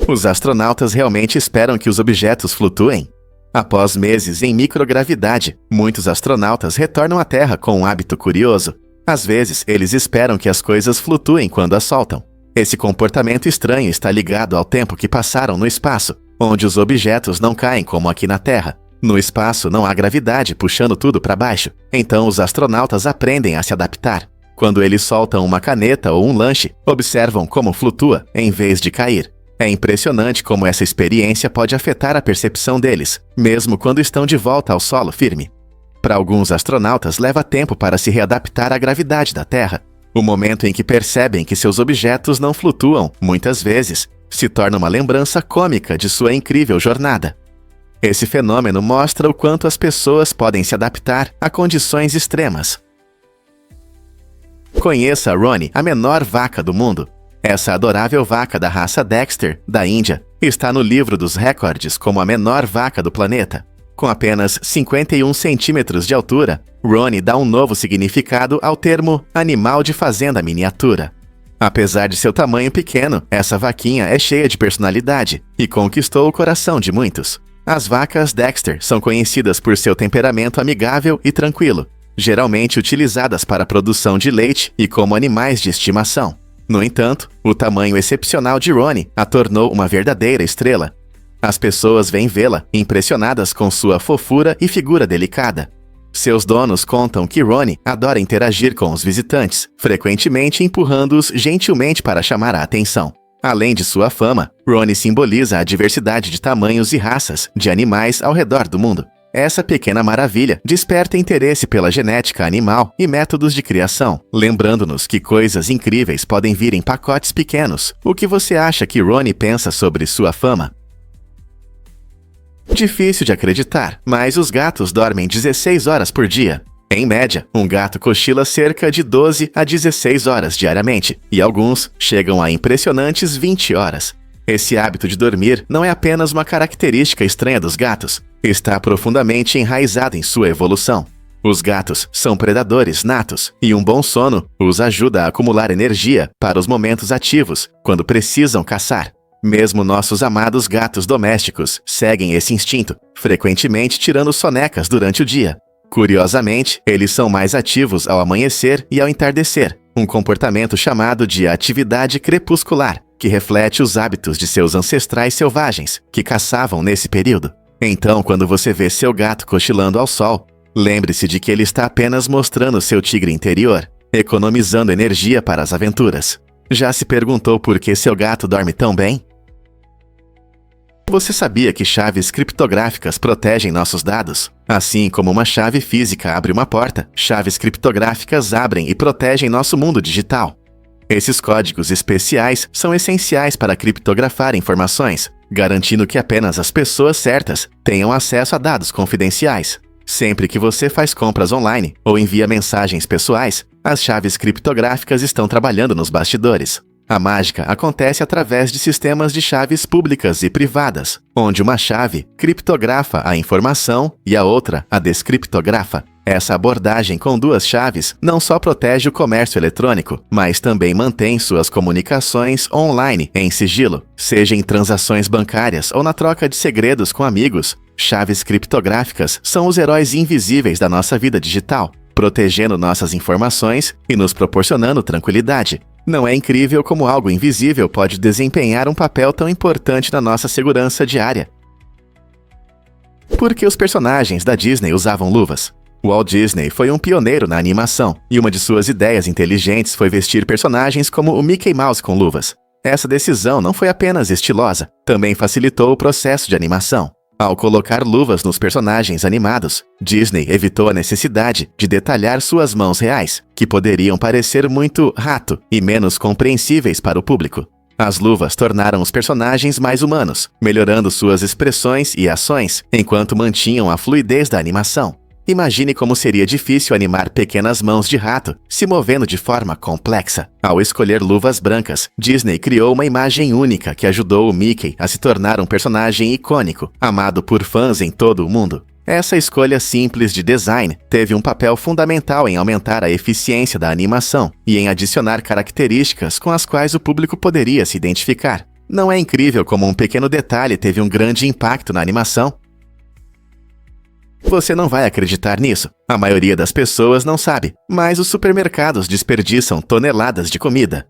Os astronautas realmente esperam que os objetos flutuem? Após meses em microgravidade, muitos astronautas retornam à Terra com um hábito curioso. Às vezes, eles esperam que as coisas flutuem quando as soltam. Esse comportamento estranho está ligado ao tempo que passaram no espaço, onde os objetos não caem como aqui na Terra. No espaço não há gravidade puxando tudo para baixo, então os astronautas aprendem a se adaptar. Quando eles soltam uma caneta ou um lanche, observam como flutua em vez de cair. É impressionante como essa experiência pode afetar a percepção deles, mesmo quando estão de volta ao solo firme. Para alguns astronautas leva tempo para se readaptar à gravidade da Terra. O momento em que percebem que seus objetos não flutuam, muitas vezes, se torna uma lembrança cômica de sua incrível jornada. Esse fenômeno mostra o quanto as pessoas podem se adaptar a condições extremas. Conheça Ronnie, a menor vaca do mundo. Essa adorável vaca da raça Dexter, da Índia, está no livro dos recordes como a menor vaca do planeta. Com apenas 51 centímetros de altura, Ronnie dá um novo significado ao termo animal de fazenda miniatura. Apesar de seu tamanho pequeno, essa vaquinha é cheia de personalidade e conquistou o coração de muitos. As vacas Dexter são conhecidas por seu temperamento amigável e tranquilo, geralmente utilizadas para a produção de leite e como animais de estimação. No entanto, o tamanho excepcional de Ronnie a tornou uma verdadeira estrela. As pessoas vêm vê-la, impressionadas com sua fofura e figura delicada. Seus donos contam que Ronnie adora interagir com os visitantes, frequentemente empurrando-os gentilmente para chamar a atenção. Além de sua fama, Ronnie simboliza a diversidade de tamanhos e raças de animais ao redor do mundo. Essa pequena maravilha desperta interesse pela genética animal e métodos de criação, lembrando-nos que coisas incríveis podem vir em pacotes pequenos. O que você acha que Ronnie pensa sobre sua fama? Difícil de acreditar, mas os gatos dormem 16 horas por dia. Em média, um gato cochila cerca de 12 a 16 horas diariamente, e alguns chegam a impressionantes 20 horas. Esse hábito de dormir não é apenas uma característica estranha dos gatos, está profundamente enraizado em sua evolução. Os gatos são predadores natos, e um bom sono os ajuda a acumular energia para os momentos ativos, quando precisam caçar. Mesmo nossos amados gatos domésticos seguem esse instinto, frequentemente tirando sonecas durante o dia. Curiosamente, eles são mais ativos ao amanhecer e ao entardecer, um comportamento chamado de atividade crepuscular, que reflete os hábitos de seus ancestrais selvagens, que caçavam nesse período. Então, quando você vê seu gato cochilando ao sol, lembre-se de que ele está apenas mostrando seu tigre interior, economizando energia para as aventuras. Já se perguntou por que seu gato dorme tão bem? Você sabia que chaves criptográficas protegem nossos dados? Assim como uma chave física abre uma porta, chaves criptográficas abrem e protegem nosso mundo digital. Esses códigos especiais são essenciais para criptografar informações, garantindo que apenas as pessoas certas tenham acesso a dados confidenciais. Sempre que você faz compras online ou envia mensagens pessoais, as chaves criptográficas estão trabalhando nos bastidores. A mágica acontece através de sistemas de chaves públicas e privadas, onde uma chave criptografa a informação e a outra a descriptografa. Essa abordagem com duas chaves não só protege o comércio eletrônico, mas também mantém suas comunicações online em sigilo, seja em transações bancárias ou na troca de segredos com amigos. Chaves criptográficas são os heróis invisíveis da nossa vida digital, protegendo nossas informações e nos proporcionando tranquilidade. Não é incrível como algo invisível pode desempenhar um papel tão importante na nossa segurança diária? Por que os personagens da Disney usavam luvas? Walt Disney foi um pioneiro na animação, e uma de suas ideias inteligentes foi vestir personagens como o Mickey Mouse com luvas. Essa decisão não foi apenas estilosa, também facilitou o processo de animação. Ao colocar luvas nos personagens animados, Disney evitou a necessidade de detalhar suas mãos reais, que poderiam parecer muito rato e menos compreensíveis para o público. As luvas tornaram os personagens mais humanos, melhorando suas expressões e ações, enquanto mantinham a fluidez da animação. Imagine como seria difícil animar pequenas mãos de rato se movendo de forma complexa. Ao escolher luvas brancas, Disney criou uma imagem única que ajudou o Mickey a se tornar um personagem icônico, amado por fãs em todo o mundo. Essa escolha simples de design teve um papel fundamental em aumentar a eficiência da animação e em adicionar características com as quais o público poderia se identificar. Não é incrível como um pequeno detalhe teve um grande impacto na animação? Você não vai acreditar nisso. A maioria das pessoas não sabe, mas os supermercados desperdiçam toneladas de comida.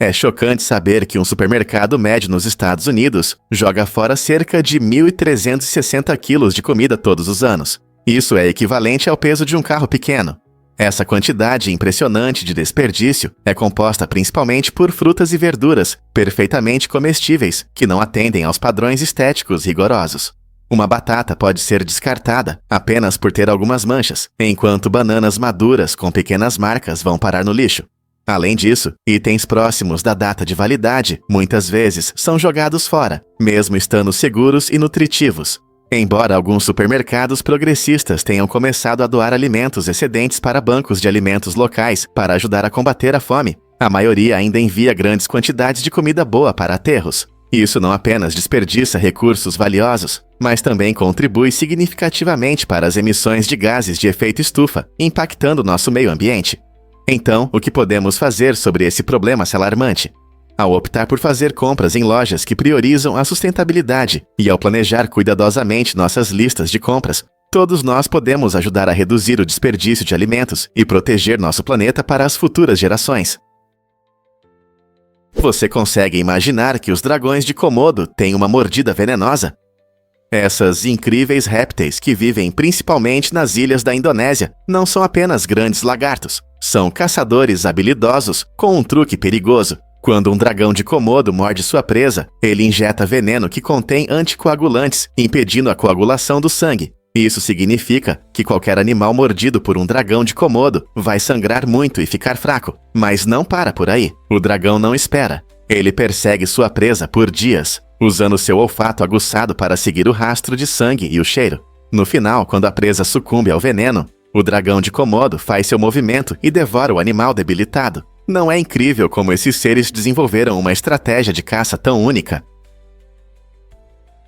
É chocante saber que um supermercado médio nos Estados Unidos joga fora cerca de 1.360 quilos de comida todos os anos. Isso é equivalente ao peso de um carro pequeno. Essa quantidade impressionante de desperdício é composta principalmente por frutas e verduras perfeitamente comestíveis que não atendem aos padrões estéticos rigorosos. Uma batata pode ser descartada apenas por ter algumas manchas, enquanto bananas maduras com pequenas marcas vão parar no lixo. Além disso, itens próximos da data de validade muitas vezes são jogados fora, mesmo estando seguros e nutritivos. Embora alguns supermercados progressistas tenham começado a doar alimentos excedentes para bancos de alimentos locais para ajudar a combater a fome, a maioria ainda envia grandes quantidades de comida boa para aterros. Isso não apenas desperdiça recursos valiosos, mas também contribui significativamente para as emissões de gases de efeito estufa, impactando nosso meio ambiente. Então, o que podemos fazer sobre esse problema alarmante? Ao optar por fazer compras em lojas que priorizam a sustentabilidade e ao planejar cuidadosamente nossas listas de compras, todos nós podemos ajudar a reduzir o desperdício de alimentos e proteger nosso planeta para as futuras gerações. Você consegue imaginar que os dragões de Komodo têm uma mordida venenosa? Essas incríveis répteis que vivem principalmente nas ilhas da Indonésia não são apenas grandes lagartos, são caçadores habilidosos com um truque perigoso. Quando um dragão de Komodo morde sua presa, ele injeta veneno que contém anticoagulantes, impedindo a coagulação do sangue. Isso significa que qualquer animal mordido por um dragão de Komodo vai sangrar muito e ficar fraco. Mas não para por aí. O dragão não espera. Ele persegue sua presa por dias, usando seu olfato aguçado para seguir o rastro de sangue e o cheiro. No final, quando a presa sucumbe ao veneno, o dragão de Komodo faz seu movimento e devora o animal debilitado. Não é incrível como esses seres desenvolveram uma estratégia de caça tão única?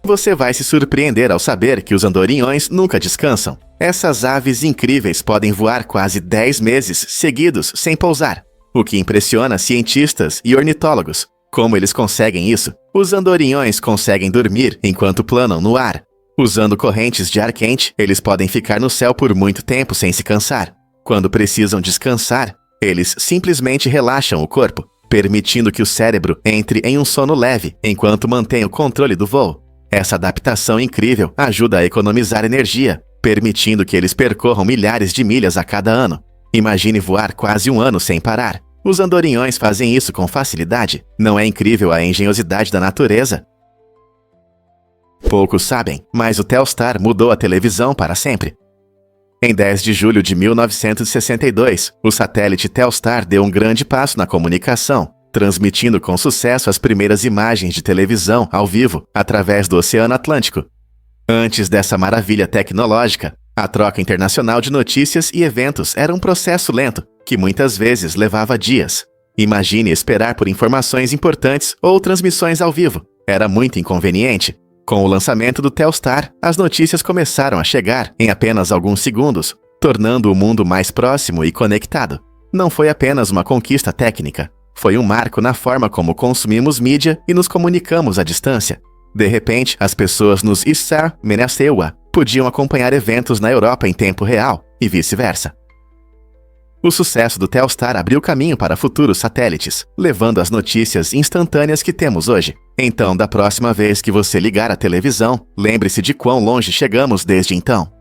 Você vai se surpreender ao saber que os andorinhões nunca descansam. Essas aves incríveis podem voar quase 10 meses seguidos sem pousar, o que impressiona cientistas e ornitólogos. Como eles conseguem isso? Os andorinhões conseguem dormir enquanto planam no ar. Usando correntes de ar quente, eles podem ficar no céu por muito tempo sem se cansar. Quando precisam descansar, eles simplesmente relaxam o corpo, permitindo que o cérebro entre em um sono leve enquanto mantém o controle do voo. Essa adaptação incrível ajuda a economizar energia, permitindo que eles percorram milhares de milhas a cada ano. Imagine voar quase um ano sem parar. Os andorinhões fazem isso com facilidade. Não é incrível a engenhosidade da natureza? Poucos sabem, mas o Telstar mudou a televisão para sempre. Em 10 de julho de 1962, o satélite Telstar deu um grande passo na comunicação, transmitindo com sucesso as primeiras imagens de televisão ao vivo através do Oceano Atlântico. Antes dessa maravilha tecnológica, a troca internacional de notícias e eventos era um processo lento, que muitas vezes levava dias. Imagine esperar por informações importantes ou transmissões ao vivo. Era muito inconveniente. Com o lançamento do Telstar, as notícias começaram a chegar em apenas alguns segundos, tornando o mundo mais próximo e conectado. Não foi apenas uma conquista técnica, foi um marco na forma como consumimos mídia e nos comunicamos à distância. De repente, as pessoas nos Isar Menacewa podiam acompanhar eventos na Europa em tempo real, e vice-versa. O sucesso do Telstar abriu caminho para futuros satélites, levando as notícias instantâneas que temos hoje. Então, da próxima vez que você ligar a televisão, lembre-se de quão longe chegamos desde então.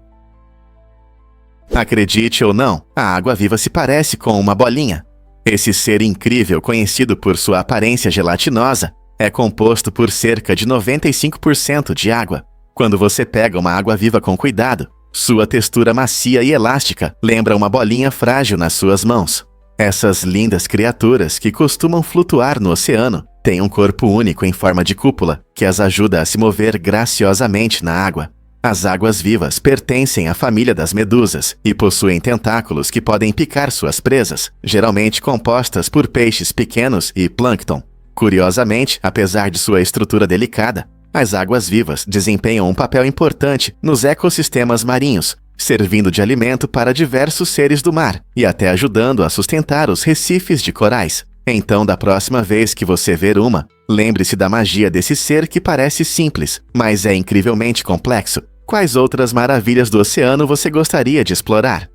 Acredite ou não, a água-viva se parece com uma bolinha. Esse ser incrível, conhecido por sua aparência gelatinosa, é composto por cerca de 95% de água. Quando você pega uma água-viva com cuidado, sua textura macia e elástica lembra uma bolinha frágil nas suas mãos. Essas lindas criaturas que costumam flutuar no oceano têm um corpo único em forma de cúpula que as ajuda a se mover graciosamente na água. As águas-vivas pertencem à família das medusas e possuem tentáculos que podem picar suas presas, geralmente compostas por peixes pequenos e plâncton. Curiosamente, apesar de sua estrutura delicada, as águas-vivas desempenham um papel importante nos ecossistemas marinhos, servindo de alimento para diversos seres do mar e até ajudando a sustentar os recifes de corais. Então, da próxima vez que você ver uma, lembre-se da magia desse ser que parece simples, mas é incrivelmente complexo. Quais outras maravilhas do oceano você gostaria de explorar?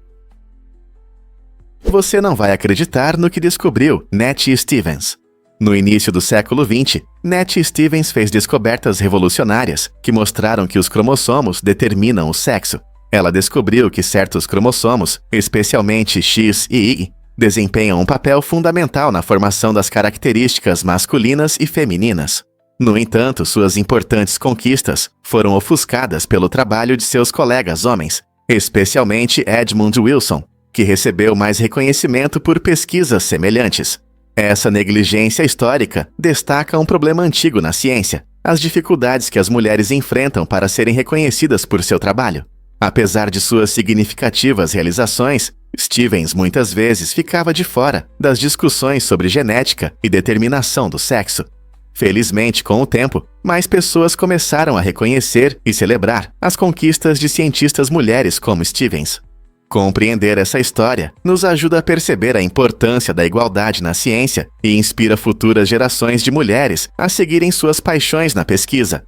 Você não vai acreditar no que descobriu Nettie Stevens. No início do século XX, Nettie Stevens fez descobertas revolucionárias que mostraram que os cromossomos determinam o sexo. Ela descobriu que certos cromossomos, especialmente X e Y, desempenham um papel fundamental na formação das características masculinas e femininas. No entanto, suas importantes conquistas foram ofuscadas pelo trabalho de seus colegas homens, especialmente Edmund Wilson, que recebeu mais reconhecimento por pesquisas semelhantes. Essa negligência histórica destaca um problema antigo na ciência: as dificuldades que as mulheres enfrentam para serem reconhecidas por seu trabalho. Apesar de suas significativas realizações, Stevens muitas vezes ficava de fora das discussões sobre genética e determinação do sexo. Felizmente, com o tempo, mais pessoas começaram a reconhecer e celebrar as conquistas de cientistas mulheres como Stevens. Compreender essa história nos ajuda a perceber a importância da igualdade na ciência e inspira futuras gerações de mulheres a seguirem suas paixões na pesquisa.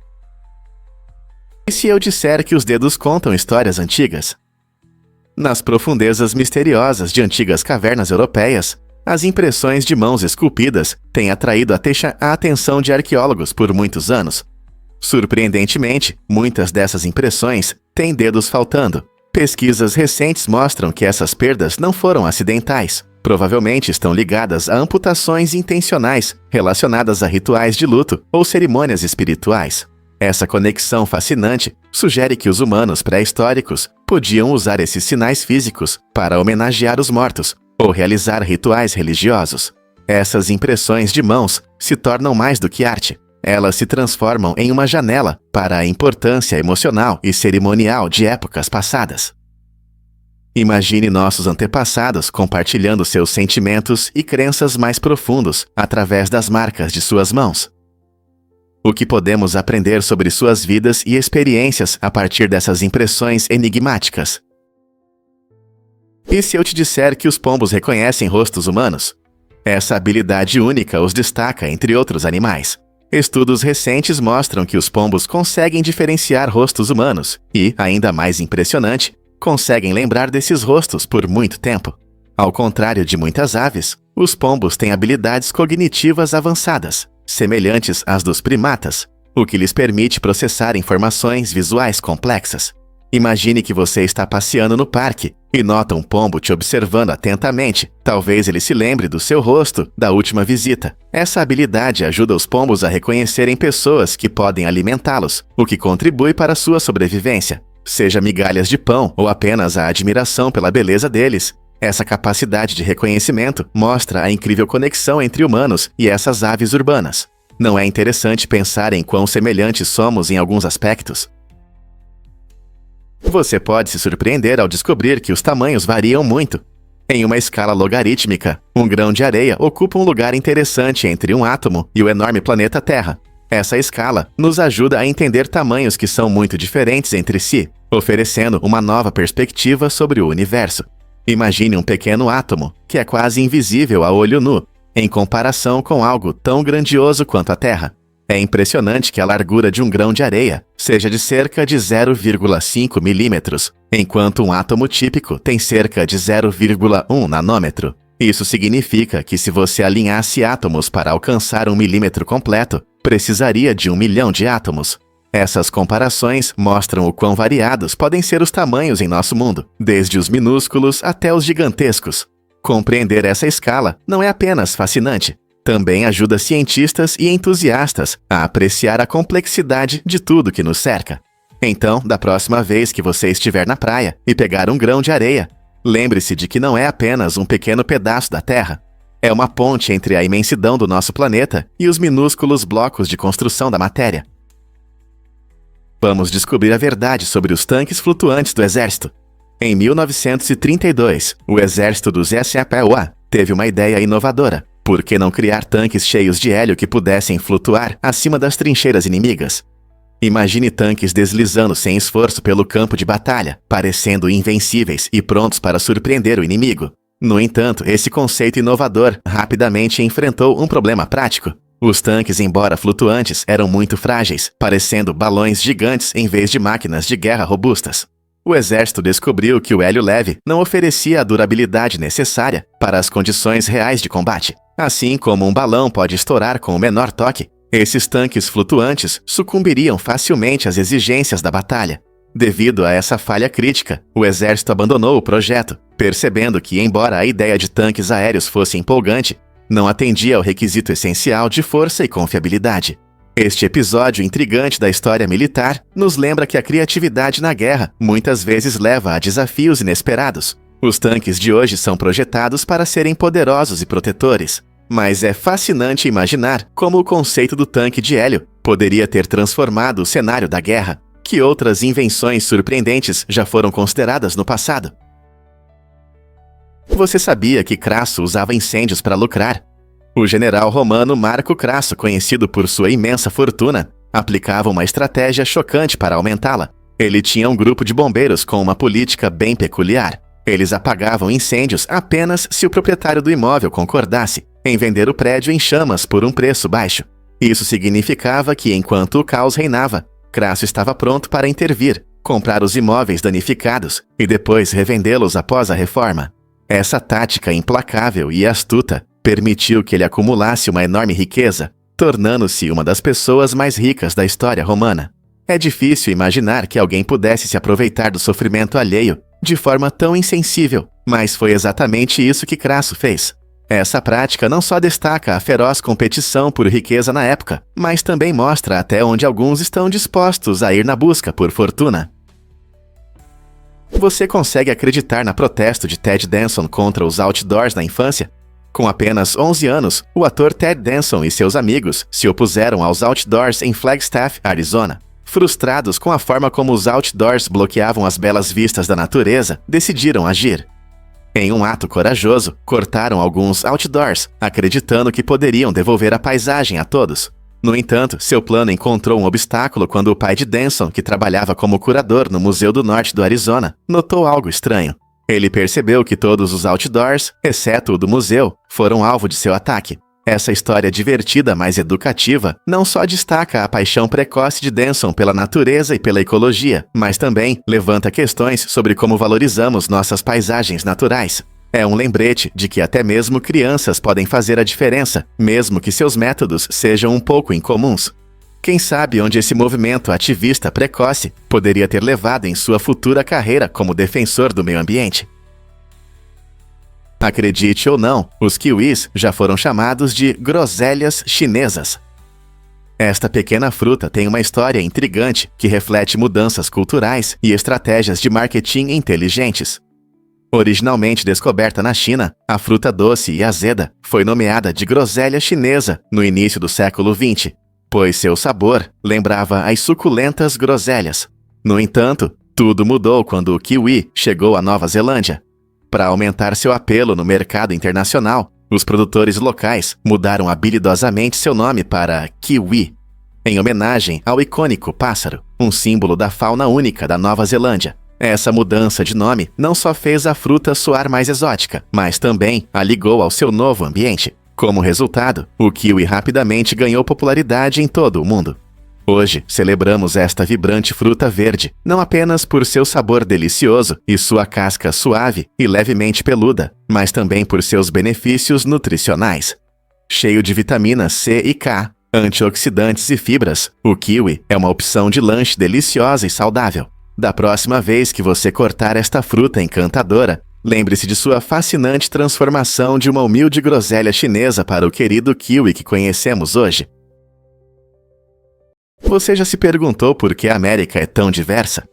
E se eu disser que os dedos contam histórias antigas? Nas profundezas misteriosas de antigas cavernas europeias, as impressões de mãos esculpidas têm atraído a atenção de arqueólogos por muitos anos. Surpreendentemente, muitas dessas impressões têm dedos faltando. Pesquisas recentes mostram que essas perdas não foram acidentais. Provavelmente estão ligadas a amputações intencionais relacionadas a rituais de luto ou cerimônias espirituais. Essa conexão fascinante sugere que os humanos pré-históricos podiam usar esses sinais físicos para homenagear os mortos ou realizar rituais religiosos. Essas impressões de mãos se tornam mais do que arte. Elas se transformam em uma janela para a importância emocional e cerimonial de épocas passadas. Imagine nossos antepassados compartilhando seus sentimentos e crenças mais profundos através das marcas de suas mãos. O que podemos aprender sobre suas vidas e experiências a partir dessas impressões enigmáticas? E se eu te disser que os pombos reconhecem rostos humanos? Essa habilidade única os destaca entre outros animais. Estudos recentes mostram que os pombos conseguem diferenciar rostos humanos e, ainda mais impressionante, conseguem lembrar desses rostos por muito tempo. Ao contrário de muitas aves, os pombos têm habilidades cognitivas avançadas, semelhantes às dos primatas, o que lhes permite processar informações visuais complexas. Imagine que você está passeando no parque e nota um pombo te observando atentamente. Talvez ele se lembre do seu rosto da última visita. Essa habilidade ajuda os pombos a reconhecerem pessoas que podem alimentá-los, o que contribui para sua sobrevivência. Seja migalhas de pão ou apenas a admiração pela beleza deles. Essa capacidade de reconhecimento mostra a incrível conexão entre humanos e essas aves urbanas. Não é interessante pensar em quão semelhantes somos em alguns aspectos? Você pode se surpreender ao descobrir que os tamanhos variam muito. Em uma escala logarítmica, um grão de areia ocupa um lugar interessante entre um átomo e o enorme planeta Terra. Essa escala nos ajuda a entender tamanhos que são muito diferentes entre si, oferecendo uma nova perspectiva sobre o universo. Imagine um pequeno átomo, que é quase invisível a olho nu, em comparação com algo tão grandioso quanto a Terra. É impressionante que a largura de um grão de areia seja de cerca de 0,5 milímetros, enquanto um átomo típico tem cerca de 0,1 nanômetro. Isso significa que se você alinhasse átomos para alcançar 1 milímetro completo, precisaria de 1 milhão de átomos. Essas comparações mostram o quão variados podem ser os tamanhos em nosso mundo, desde os minúsculos até os gigantescos. Compreender essa escala não é apenas fascinante, também ajuda cientistas e entusiastas a apreciar a complexidade de tudo que nos cerca. Então, da próxima vez que você estiver na praia e pegar um grão de areia, lembre-se de que não é apenas um pequeno pedaço da Terra. É uma ponte entre a imensidão do nosso planeta e os minúsculos blocos de construção da matéria. Vamos descobrir a verdade sobre os tanques flutuantes do Exército. Em 1932, o Exército dos SAPUA teve uma ideia inovadora. Por que não criar tanques cheios de hélio que pudessem flutuar acima das trincheiras inimigas? Imagine tanques deslizando sem esforço pelo campo de batalha, parecendo invencíveis e prontos para surpreender o inimigo. No entanto, esse conceito inovador rapidamente enfrentou um problema prático. Os tanques, embora flutuantes, eram muito frágeis, parecendo balões gigantes em vez de máquinas de guerra robustas. O exército descobriu que o hélio leve não oferecia a durabilidade necessária para as condições reais de combate. Assim como um balão pode estourar com o menor toque, esses tanques flutuantes sucumbiriam facilmente às exigências da batalha. Devido a essa falha crítica, o exército abandonou o projeto, percebendo que, embora a ideia de tanques aéreos fosse empolgante, não atendia ao requisito essencial de força e confiabilidade. Este episódio intrigante da história militar nos lembra que a criatividade na guerra muitas vezes leva a desafios inesperados. Os tanques de hoje são projetados para serem poderosos e protetores, mas é fascinante imaginar como o conceito do tanque de hélio poderia ter transformado o cenário da guerra. Que outras invenções surpreendentes já foram consideradas no passado? Você sabia que Crasso usava incêndios para lucrar? O general romano Marco Crasso, conhecido por sua imensa fortuna, aplicava uma estratégia chocante para aumentá-la. Ele tinha um grupo de bombeiros com uma política bem peculiar. Eles apagavam incêndios apenas se o proprietário do imóvel concordasse em vender o prédio em chamas por um preço baixo. Isso significava que, enquanto o caos reinava, Crasso estava pronto para intervir, comprar os imóveis danificados e depois revendê-los após a reforma. Essa tática implacável e astuta permitiu que ele acumulasse uma enorme riqueza, tornando-se uma das pessoas mais ricas da história romana. É difícil imaginar que alguém pudesse se aproveitar do sofrimento alheio de forma tão insensível, mas foi exatamente isso que Crasso fez. Essa prática não só destaca a feroz competição por riqueza na época, mas também mostra até onde alguns estão dispostos a ir na busca por fortuna. Você consegue acreditar no protesto de Ted Danson contra os outdoors na infância? Com apenas 11 anos, o ator Ted Danson e seus amigos se opuseram aos outdoors em Flagstaff, Arizona. Frustrados com a forma como os outdoors bloqueavam as belas vistas da natureza, decidiram agir. Em um ato corajoso, cortaram alguns outdoors, acreditando que poderiam devolver a paisagem a todos. No entanto, seu plano encontrou um obstáculo quando o pai de Danson, que trabalhava como curador no Museu do Norte do Arizona, notou algo estranho. Ele percebeu que todos os outdoors, exceto o do museu, foram alvo de seu ataque. Essa história divertida, mas educativa, não só destaca a paixão precoce de Danson pela natureza e pela ecologia, mas também levanta questões sobre como valorizamos nossas paisagens naturais. É um lembrete de que até mesmo crianças podem fazer a diferença, mesmo que seus métodos sejam um pouco incomuns. Quem sabe onde esse movimento ativista precoce poderia ter levado em sua futura carreira como defensor do meio ambiente? Acredite ou não, os kiwis já foram chamados de groselhas chinesas. Esta pequena fruta tem uma história intrigante que reflete mudanças culturais e estratégias de marketing inteligentes. Originalmente descoberta na China, a fruta doce e azeda foi nomeada de groselha chinesa no início do século XX, pois seu sabor lembrava as suculentas groselhas. No entanto, tudo mudou quando o kiwi chegou à Nova Zelândia. Para aumentar seu apelo no mercado internacional, os produtores locais mudaram habilidosamente seu nome para kiwi, em homenagem ao icônico pássaro, um símbolo da fauna única da Nova Zelândia. Essa mudança de nome não só fez a fruta soar mais exótica, mas também a ligou ao seu novo ambiente. Como resultado, o kiwi rapidamente ganhou popularidade em todo o mundo. Hoje, celebramos esta vibrante fruta verde, não apenas por seu sabor delicioso e sua casca suave e levemente peluda, mas também por seus benefícios nutricionais. Cheio de vitaminas C e K, antioxidantes e fibras, o kiwi é uma opção de lanche deliciosa e saudável. Da próxima vez que você cortar esta fruta encantadora, lembre-se de sua fascinante transformação de uma humilde groselha chinesa para o querido kiwi que conhecemos hoje. Você já se perguntou por que a América é tão diversa?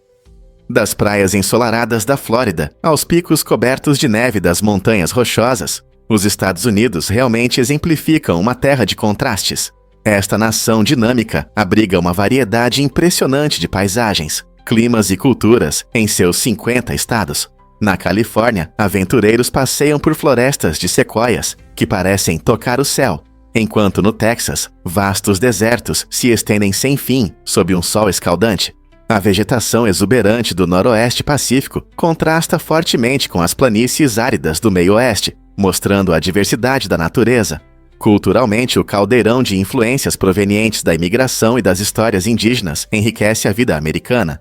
Das praias ensolaradas da Flórida aos picos cobertos de neve das montanhas rochosas, os Estados Unidos realmente exemplificam uma terra de contrastes. Esta nação dinâmica abriga uma variedade impressionante de paisagens, climas e culturas em seus 50 estados. Na Califórnia, aventureiros passeiam por florestas de sequoias que parecem tocar o céu, enquanto no Texas, vastos desertos se estendem sem fim sob um sol escaldante. A vegetação exuberante do noroeste pacífico contrasta fortemente com as planícies áridas do meio-oeste, mostrando a diversidade da natureza. Culturalmente, o caldeirão de influências provenientes da imigração e das histórias indígenas enriquece a vida americana.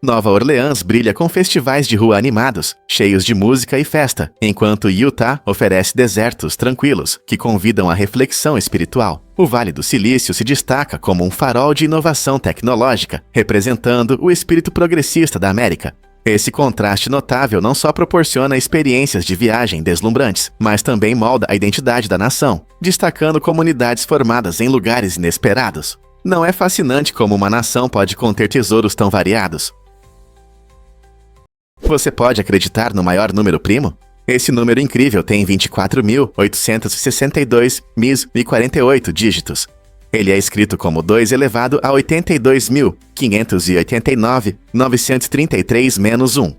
Nova Orleans brilha com festivais de rua animados, cheios de música e festa, enquanto Utah oferece desertos tranquilos que convidam à reflexão espiritual. O Vale do Silício se destaca como um farol de inovação tecnológica, representando o espírito progressista da América. Esse contraste notável não só proporciona experiências de viagem deslumbrantes, mas também molda a identidade da nação, destacando comunidades formadas em lugares inesperados. Não é fascinante como uma nação pode conter tesouros tão variados? Você pode acreditar no maior número primo? Esse número incrível tem 24.862.048 dígitos. Ele é escrito como 2 elevado a 82.589.933 menos 1.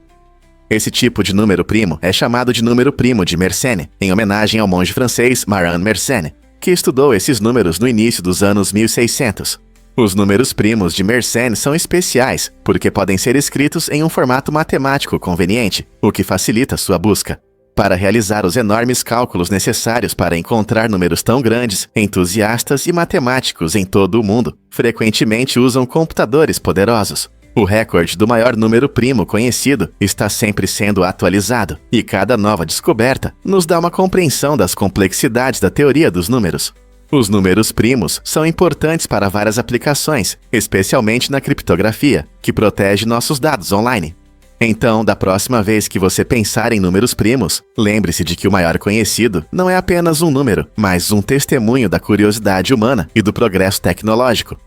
Esse tipo de número primo é chamado de número primo de Mersenne, em homenagem ao monge francês Marin Mersenne, que estudou esses números no início dos anos 1600. Os números primos de Mersenne são especiais porque podem ser escritos em um formato matemático conveniente, o que facilita sua busca. Para realizar os enormes cálculos necessários para encontrar números tão grandes, entusiastas e matemáticos em todo o mundo frequentemente usam computadores poderosos. O recorde do maior número primo conhecido está sempre sendo atualizado, e cada nova descoberta nos dá uma compreensão das complexidades da teoria dos números. Os números primos são importantes para várias aplicações, especialmente na criptografia, que protege nossos dados online. Então, da próxima vez que você pensar em números primos, lembre-se de que o maior conhecido não é apenas um número, mas um testemunho da curiosidade humana e do progresso tecnológico.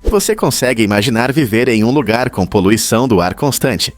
Você consegue imaginar viver em um lugar com poluição do ar constante?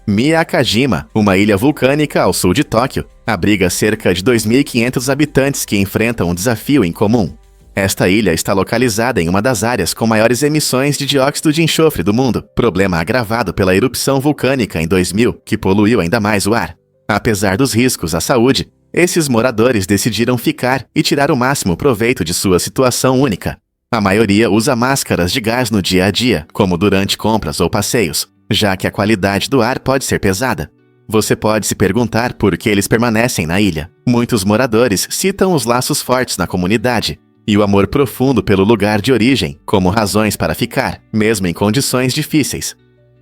Miyakajima, uma ilha vulcânica ao sul de Tóquio, abriga cerca de 2.500 habitantes que enfrentam um desafio em comum. Esta ilha está localizada em uma das áreas com maiores emissões de dióxido de enxofre do mundo, problema agravado pela erupção vulcânica em 2000, que poluiu ainda mais o ar. Apesar dos riscos à saúde, esses moradores decidiram ficar e tirar o máximo proveito de sua situação única. A maioria usa máscaras de gás no dia a dia, como durante compras ou passeios, já que a qualidade do ar pode ser pesada. Você pode se perguntar por que eles permanecem na ilha. Muitos moradores citam os laços fortes na comunidade e o amor profundo pelo lugar de origem como razões para ficar, mesmo em condições difíceis.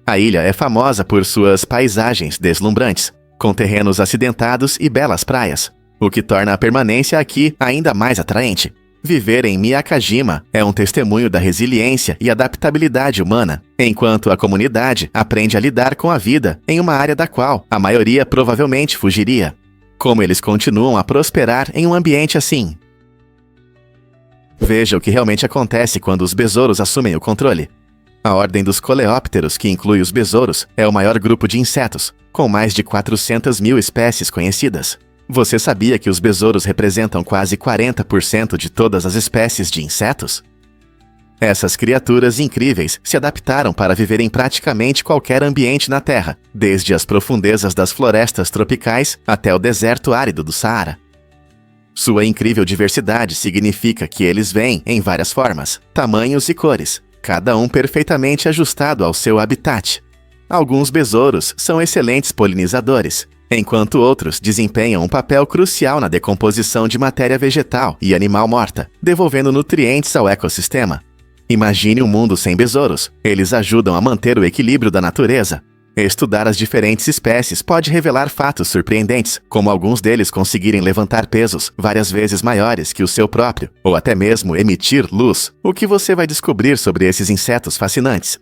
A ilha é famosa por suas paisagens deslumbrantes, com terrenos acidentados e belas praias, o que torna a permanência aqui ainda mais atraente. Viver em Miyakajima é um testemunho da resiliência e adaptabilidade humana, enquanto a comunidade aprende a lidar com a vida em uma área da qual a maioria provavelmente fugiria. Como eles continuam a prosperar em um ambiente assim? Veja o que realmente acontece quando os besouros assumem o controle. A ordem dos coleópteros, que inclui os besouros, é o maior grupo de insetos, com mais de 400 mil espécies conhecidas. Você sabia que os besouros representam quase 40% de todas as espécies de insetos? Essas criaturas incríveis se adaptaram para viver em praticamente qualquer ambiente na Terra, desde as profundezas das florestas tropicais até o deserto árido do Saara. Sua incrível diversidade significa que eles vêm em várias formas, tamanhos e cores, cada um perfeitamente ajustado ao seu habitat. Alguns besouros são excelentes polinizadores, enquanto outros desempenham um papel crucial na decomposição de matéria vegetal e animal morta, devolvendo nutrientes ao ecossistema. Imagine um mundo sem besouros. Eles ajudam a manter o equilíbrio da natureza. Estudar as diferentes espécies pode revelar fatos surpreendentes, como alguns deles conseguirem levantar pesos várias vezes maiores que o seu próprio, ou até mesmo emitir luz. O que você vai descobrir sobre esses insetos fascinantes?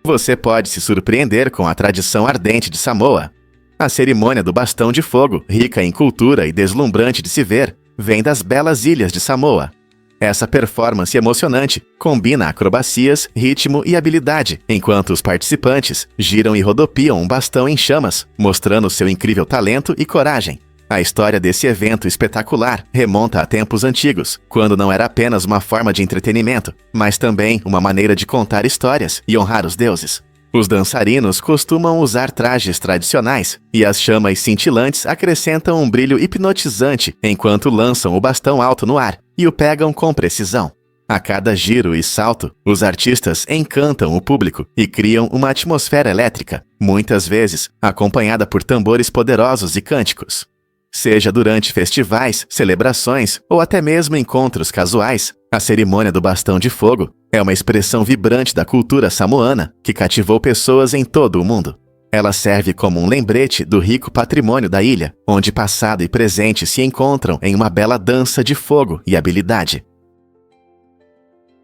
Você pode se surpreender com a tradição ardente de Samoa. A cerimônia do bastão de fogo, rica em cultura e deslumbrante de se ver, vem das belas ilhas de Samoa. Essa performance emocionante combina acrobacias, ritmo e habilidade, enquanto os participantes giram e rodopiam um bastão em chamas, mostrando seu incrível talento e coragem. A história desse evento espetacular remonta a tempos antigos, quando não era apenas uma forma de entretenimento, mas também uma maneira de contar histórias e honrar os deuses. Os dançarinos costumam usar trajes tradicionais, e as chamas cintilantes acrescentam um brilho hipnotizante enquanto lançam o bastão alto no ar e o pegam com precisão. A cada giro e salto, os artistas encantam o público e criam uma atmosfera elétrica, muitas vezes acompanhada por tambores poderosos e cânticos. Seja durante festivais, celebrações ou até mesmo encontros casuais, a cerimônia do bastão de fogo é uma expressão vibrante da cultura samoana que cativou pessoas em todo o mundo. Ela serve como um lembrete do rico patrimônio da ilha, onde passado e presente se encontram em uma bela dança de fogo e habilidade.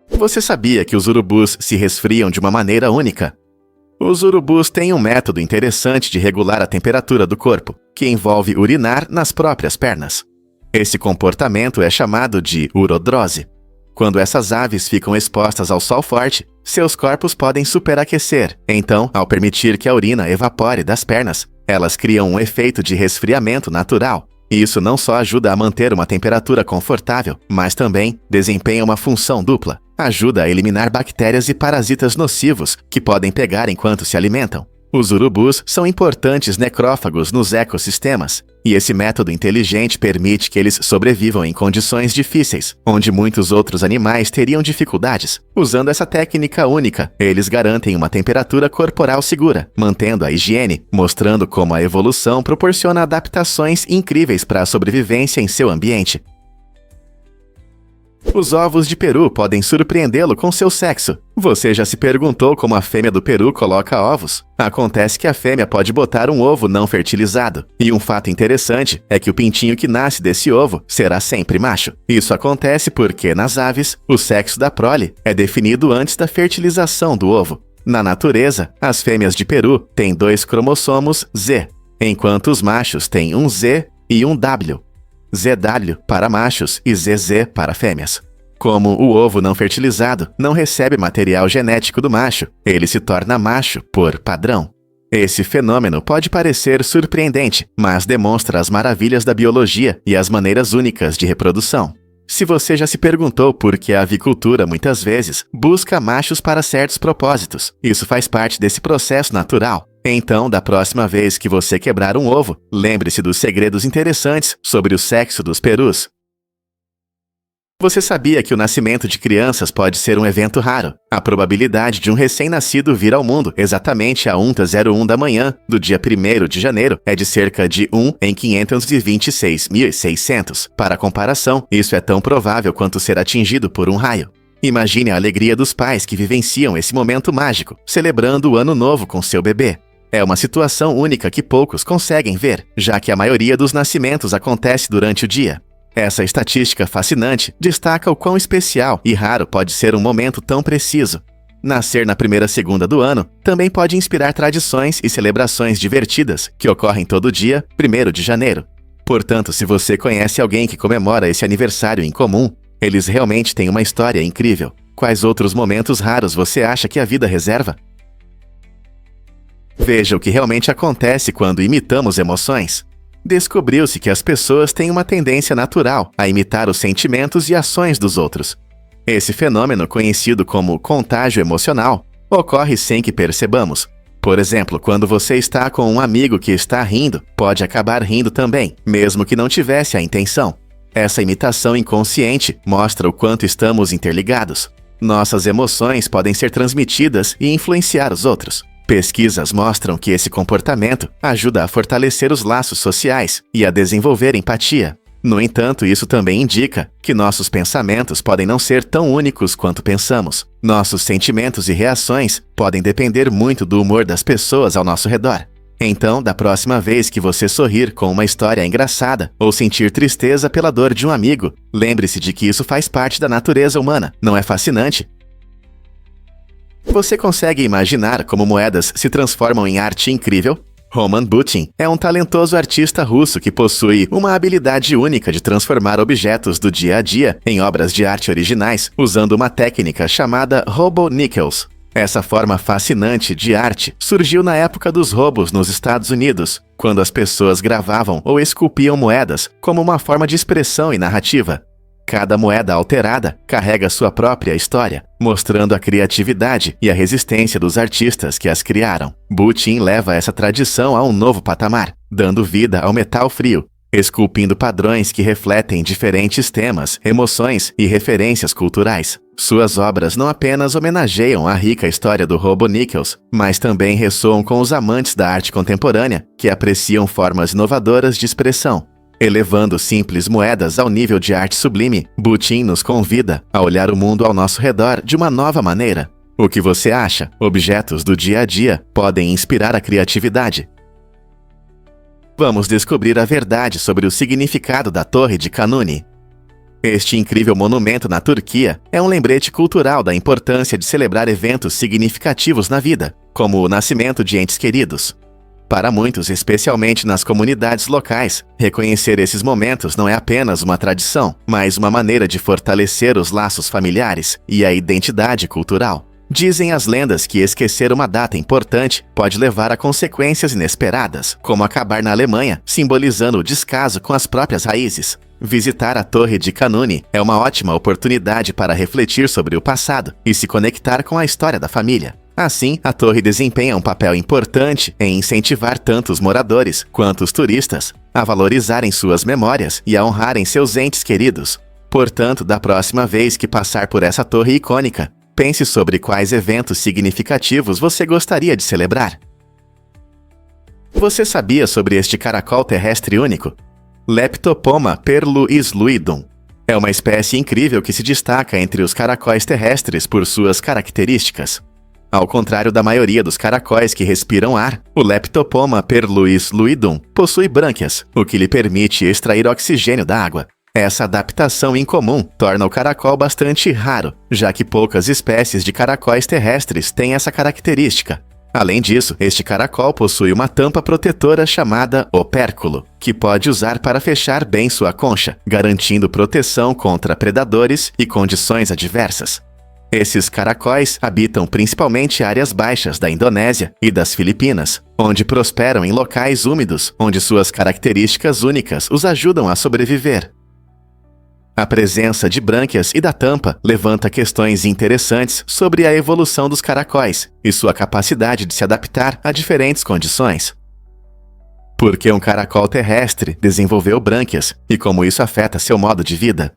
Você sabia que os urubus se resfriam de uma maneira única? Os urubus têm um método interessante de regular a temperatura do corpo, que envolve urinar nas próprias pernas. Esse comportamento é chamado de urodrose. Quando essas aves ficam expostas ao sol forte, seus corpos podem superaquecer. Então, ao permitir que a urina evapore das pernas, elas criam um efeito de resfriamento natural. E isso não só ajuda a manter uma temperatura confortável, mas também desempenha uma função dupla. Ajuda a eliminar bactérias e parasitas nocivos que podem pegar enquanto se alimentam. Os urubus são importantes necrófagos nos ecossistemas, e esse método inteligente permite que eles sobrevivam em condições difíceis, onde muitos outros animais teriam dificuldades. Usando essa técnica única, eles garantem uma temperatura corporal segura, mantendo a higiene, mostrando como a evolução proporciona adaptações incríveis para a sobrevivência em seu ambiente. Os ovos de peru podem surpreendê-lo com seu sexo. Você já se perguntou como a fêmea do peru coloca ovos? Acontece que a fêmea pode botar um ovo não fertilizado. E um fato interessante é que o pintinho que nasce desse ovo será sempre macho. Isso acontece porque, nas aves, o sexo da prole é definido antes da fertilização do ovo. Na natureza, as fêmeas de peru têm 2 cromossomos Z, enquanto os machos têm um Z e um W. ZW para machos e ZZ para fêmeas. Como o ovo não fertilizado não recebe material genético do macho, ele se torna macho por padrão. Esse fenômeno pode parecer surpreendente, mas demonstra as maravilhas da biologia e as maneiras únicas de reprodução. Se você já se perguntou por que a avicultura muitas vezes busca machos para certos propósitos, isso faz parte desse processo natural. Então, da próxima vez que você quebrar um ovo, lembre-se dos segredos interessantes sobre o sexo dos perus. Você sabia que o nascimento de crianças pode ser um evento raro? A probabilidade de um recém-nascido vir ao mundo exatamente a 1h01 da manhã do dia 1º de janeiro é de cerca de 1 em 526.600. Para comparação, isso é tão provável quanto ser atingido por um raio. Imagine a alegria dos pais que vivenciam esse momento mágico, celebrando o ano novo com seu bebê. É uma situação única que poucos conseguem ver, já que a maioria dos nascimentos acontece durante o dia. Essa estatística fascinante destaca o quão especial e raro pode ser um momento tão preciso. Nascer na primeira segunda do ano também pode inspirar tradições e celebrações divertidas que ocorrem todo dia, 1º de janeiro. Portanto, se você conhece alguém que comemora esse aniversário em comum, eles realmente têm uma história incrível. Quais outros momentos raros você acha que a vida reserva? Veja o que realmente acontece quando imitamos emoções. Descobriu-se que as pessoas têm uma tendência natural a imitar os sentimentos e ações dos outros. Esse fenômeno, conhecido como contágio emocional, ocorre sem que percebamos. Por exemplo, quando você está com um amigo que está rindo, pode acabar rindo também, mesmo que não tivesse a intenção. Essa imitação inconsciente mostra o quanto estamos interligados. Nossas emoções podem ser transmitidas e influenciar os outros. Pesquisas mostram que esse comportamento ajuda a fortalecer os laços sociais e a desenvolver empatia. No entanto, isso também indica que nossos pensamentos podem não ser tão únicos quanto pensamos. Nossos sentimentos e reações podem depender muito do humor das pessoas ao nosso redor. Então, da próxima vez que você sorrir com uma história engraçada ou sentir tristeza pela dor de um amigo, lembre-se de que isso faz parte da natureza humana. Não é fascinante? Você consegue imaginar como moedas se transformam em arte incrível? Roman Butin é um talentoso artista russo que possui uma habilidade única de transformar objetos do dia a dia em obras de arte originais, usando uma técnica chamada Robo-Nickels. Essa forma fascinante de arte surgiu na época dos roubos nos Estados Unidos, quando as pessoas gravavam ou esculpiam moedas como uma forma de expressão e narrativa. Cada moeda alterada carrega sua própria história, mostrando a criatividade e a resistência dos artistas que as criaram. Butin leva essa tradição a um novo patamar, dando vida ao metal frio, esculpindo padrões que refletem diferentes temas, emoções e referências culturais. Suas obras não apenas homenageiam a rica história do roubo Nichols, mas também ressoam com os amantes da arte contemporânea, que apreciam formas inovadoras de expressão. Elevando simples moedas ao nível de arte sublime, Butin nos convida a olhar o mundo ao nosso redor de uma nova maneira. O que você acha? Objetos do dia a dia podem inspirar a criatividade. Vamos descobrir a verdade sobre o significado da Torre de Kanuni. Este incrível monumento na Turquia é um lembrete cultural da importância de celebrar eventos significativos na vida, como o nascimento de entes queridos. Para muitos, especialmente nas comunidades locais, reconhecer esses momentos não é apenas uma tradição, mas uma maneira de fortalecer os laços familiares e a identidade cultural. Dizem as lendas que esquecer uma data importante pode levar a consequências inesperadas, como acabar na Alemanha, simbolizando o descaso com as próprias raízes. Visitar a Torre de Kanuni é uma ótima oportunidade para refletir sobre o passado e se conectar com a história da família. Assim, a torre desempenha um papel importante em incentivar tanto os moradores quanto os turistas a valorizarem suas memórias e a honrarem seus entes queridos. Portanto, da próxima vez que passar por essa torre icônica, pense sobre quais eventos significativos você gostaria de celebrar. Você sabia sobre este caracol terrestre único? Leptopoma perluisluidum. É uma espécie incrível que se destaca entre os caracóis terrestres por suas características. Ao contrário da maioria dos caracóis que respiram ar, o Leptopoma perluisluidum possui brânquias, o que lhe permite extrair oxigênio da água. Essa adaptação incomum torna o caracol bastante raro, já que poucas espécies de caracóis terrestres têm essa característica. Além disso, este caracol possui uma tampa protetora chamada opérculo, que pode usar para fechar bem sua concha, garantindo proteção contra predadores e condições adversas. Esses caracóis habitam principalmente áreas baixas da Indonésia e das Filipinas, onde prosperam em locais úmidos, onde suas características únicas os ajudam a sobreviver. A presença de brânquias e da tampa levanta questões interessantes sobre a evolução dos caracóis e sua capacidade de se adaptar a diferentes condições. Por que um caracol terrestre desenvolveu brânquias e como isso afeta seu modo de vida?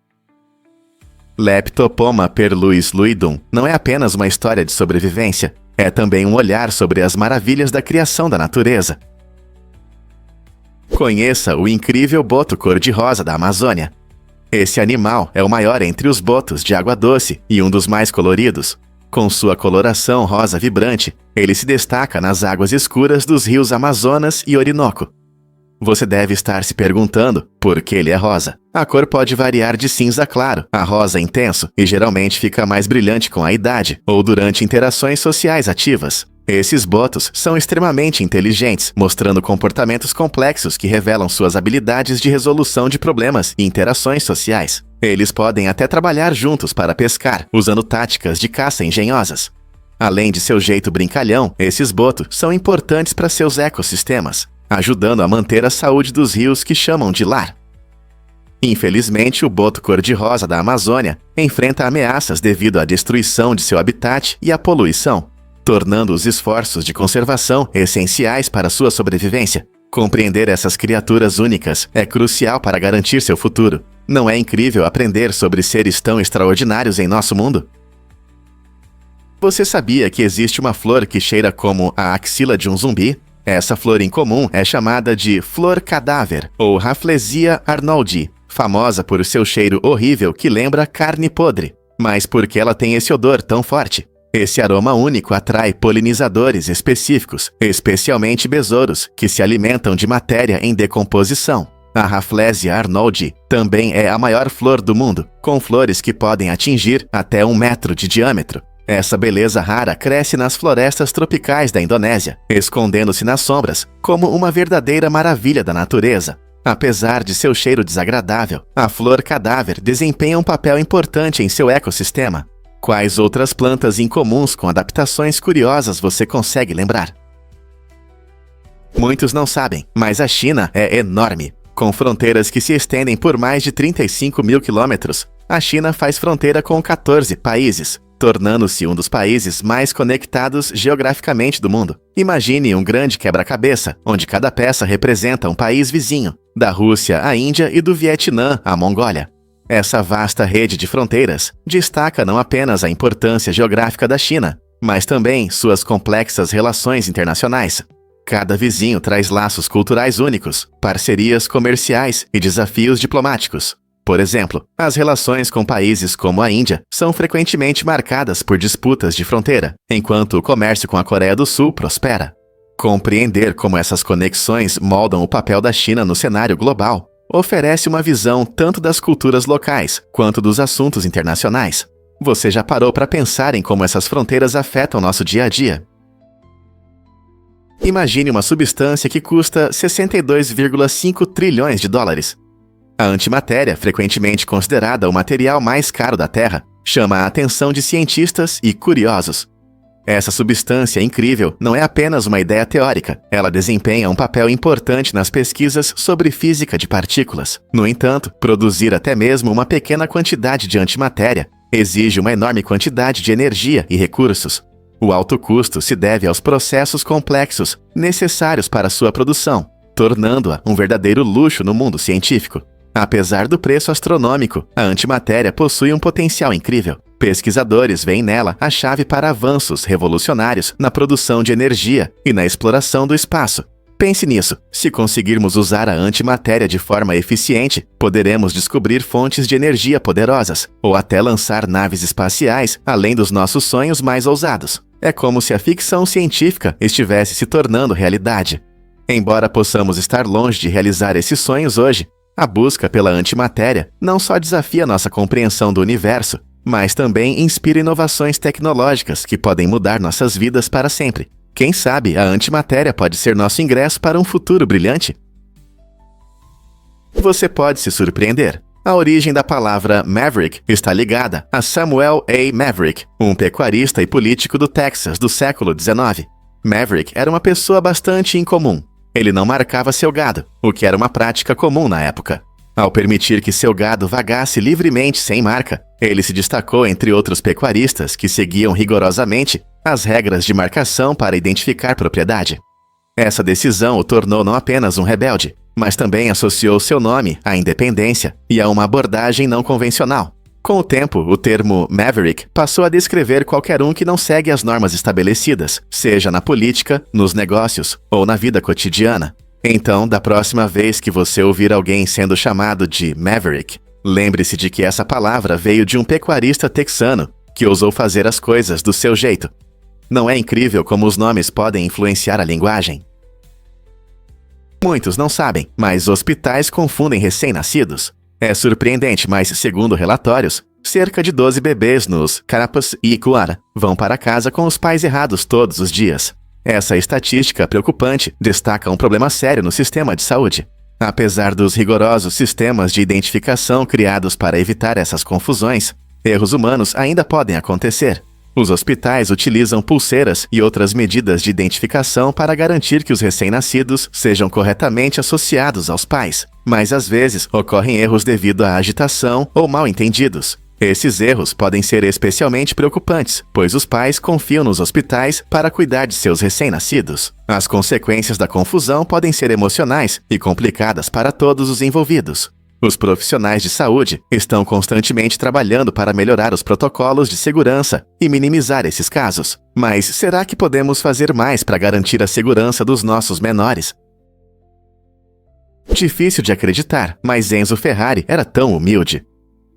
Leptopoma perluisluidum não é apenas uma história de sobrevivência, é também um olhar sobre as maravilhas da criação da natureza. Conheça o incrível boto cor-de-rosa da Amazônia. Esse animal é o maior entre os botos de água doce e um dos mais coloridos. Com sua coloração rosa vibrante, ele se destaca nas águas escuras dos rios Amazonas e Orinoco. Você deve estar se perguntando por que ele é rosa. A cor pode variar de cinza claro a rosa intenso e geralmente fica mais brilhante com a idade ou durante interações sociais ativas. Esses botos são extremamente inteligentes, mostrando comportamentos complexos que revelam suas habilidades de resolução de problemas e interações sociais. Eles podem até trabalhar juntos para pescar, usando táticas de caça engenhosas. Além de seu jeito brincalhão, esses botos são importantes para seus ecossistemas, ajudando a manter a saúde dos rios que chamam de lar. Infelizmente, o boto cor-de-rosa da Amazônia enfrenta ameaças devido à destruição de seu habitat e à poluição, tornando os esforços de conservação essenciais para sua sobrevivência. Compreender essas criaturas únicas é crucial para garantir seu futuro. Não é incrível aprender sobre seres tão extraordinários em nosso mundo? Você sabia que existe uma flor que cheira como a axila de um zumbi? Essa flor incomum é chamada de flor cadáver, ou Rafflesia arnoldi, famosa por seu cheiro horrível que lembra carne podre. Mas por que ela tem esse odor tão forte? Esse aroma único atrai polinizadores específicos, especialmente besouros, que se alimentam de matéria em decomposição. A Rafflesia arnoldi também é a maior flor do mundo, com flores que podem atingir até 1 metro de diâmetro. Essa beleza rara cresce nas florestas tropicais da Indonésia, escondendo-se nas sombras, como uma verdadeira maravilha da natureza. Apesar de seu cheiro desagradável, a flor cadáver desempenha um papel importante em seu ecossistema. Quais outras plantas incomuns com adaptações curiosas você consegue lembrar? Muitos não sabem, mas a China é enorme. Com fronteiras que se estendem por mais de 35 mil quilômetros, a China faz fronteira com 14 países. tornando-se um dos países mais conectados geograficamente do mundo. Imagine um grande quebra-cabeça, onde cada peça representa um país vizinho, da Rússia à Índia e do Vietnã à Mongólia. Essa vasta rede de fronteiras destaca não apenas a importância geográfica da China, mas também suas complexas relações internacionais. Cada vizinho traz laços culturais únicos, parcerias comerciais e desafios diplomáticos. Por exemplo, as relações com países como a Índia são frequentemente marcadas por disputas de fronteira, enquanto o comércio com a Coreia do Sul prospera. Compreender como essas conexões moldam o papel da China no cenário global oferece uma visão tanto das culturas locais quanto dos assuntos internacionais. Você já parou para pensar em como essas fronteiras afetam nosso dia a dia? Imagine uma substância que custa 62,5 trilhões de dólares. A antimatéria, frequentemente considerada o material mais caro da Terra, chama a atenção de cientistas e curiosos. Essa substância incrível não é apenas uma ideia teórica, ela desempenha um papel importante nas pesquisas sobre física de partículas. No entanto, produzir até mesmo uma pequena quantidade de antimatéria exige uma enorme quantidade de energia e recursos. O alto custo se deve aos processos complexos necessários para sua produção, tornando-a um verdadeiro luxo no mundo científico. Apesar do preço astronômico, a antimatéria possui um potencial incrível. Pesquisadores veem nela a chave para avanços revolucionários na produção de energia e na exploração do espaço. Pense nisso, se conseguirmos usar a antimatéria de forma eficiente, poderemos descobrir fontes de energia poderosas, ou até lançar naves espaciais além dos nossos sonhos mais ousados. É como se a ficção científica estivesse se tornando realidade. Embora possamos estar longe de realizar esses sonhos hoje, a busca pela antimatéria não só desafia nossa compreensão do universo, mas também inspira inovações tecnológicas que podem mudar nossas vidas para sempre. Quem sabe a antimatéria pode ser nosso ingresso para um futuro brilhante? Você pode se surpreender. A origem da palavra Maverick está ligada a Samuel A. Maverick, um pecuarista e político do Texas do século XIX. Maverick era uma pessoa bastante incomum. Ele não marcava seu gado, o que era uma prática comum na época. Ao permitir que seu gado vagasse livremente sem marca, ele se destacou entre outros pecuaristas que seguiam rigorosamente as regras de marcação para identificar propriedade. Essa decisão o tornou não apenas um rebelde, mas também associou seu nome à independência e a uma abordagem não convencional. Com o tempo, o termo Maverick passou a descrever qualquer um que não segue as normas estabelecidas, seja na política, nos negócios ou na vida cotidiana. Então, da próxima vez que você ouvir alguém sendo chamado de Maverick, lembre-se de que essa palavra veio de um pecuarista texano que ousou fazer as coisas do seu jeito. Não é incrível como os nomes podem influenciar a linguagem? Muitos não sabem, mas hospitais confundem recém-nascidos. É surpreendente, mas, segundo relatórios, cerca de 12 bebês nos Carapaz e Iquara vão para casa com os pais errados todos os dias. Essa estatística preocupante destaca um problema sério no sistema de saúde. Apesar dos rigorosos sistemas de identificação criados para evitar essas confusões, erros humanos ainda podem acontecer. Os hospitais utilizam pulseiras e outras medidas de identificação para garantir que os recém-nascidos sejam corretamente associados aos pais, mas às vezes ocorrem erros devido à agitação ou mal-entendidos. Esses erros podem ser especialmente preocupantes, pois os pais confiam nos hospitais para cuidar de seus recém-nascidos. As consequências da confusão podem ser emocionais e complicadas para todos os envolvidos. Os profissionais de saúde estão constantemente trabalhando para melhorar os protocolos de segurança e minimizar esses casos. Mas será que podemos fazer mais para garantir a segurança dos nossos menores? Difícil de acreditar, mas Enzo Ferrari era tão humilde.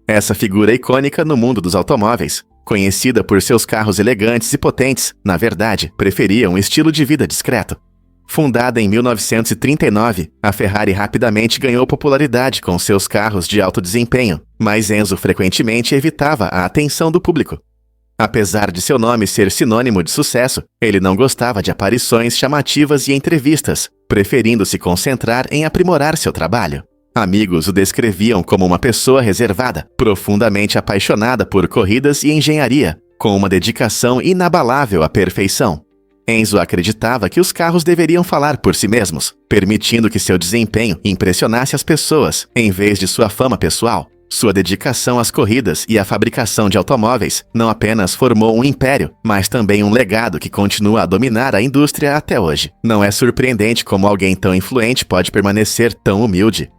Essa figura icônica no mundo dos automóveis, conhecida por seus carros elegantes e potentes, na verdade, preferia um estilo de vida discreto. Fundada em 1939, a Ferrari rapidamente ganhou popularidade com seus carros de alto desempenho, mas Enzo frequentemente evitava a atenção do público. Apesar de seu nome ser sinônimo de sucesso, ele não gostava de aparições chamativas e entrevistas, preferindo se concentrar em aprimorar seu trabalho. Amigos o descreviam como uma pessoa reservada, profundamente apaixonada por corridas e engenharia, com uma dedicação inabalável à perfeição. Enzo acreditava que os carros deveriam falar por si mesmos, permitindo que seu desempenho impressionasse as pessoas, em vez de sua fama pessoal. Sua dedicação às corridas e à fabricação de automóveis não apenas formou um império, mas também um legado que continua a dominar a indústria até hoje. Não é surpreendente como alguém tão influente pode permanecer tão humilde.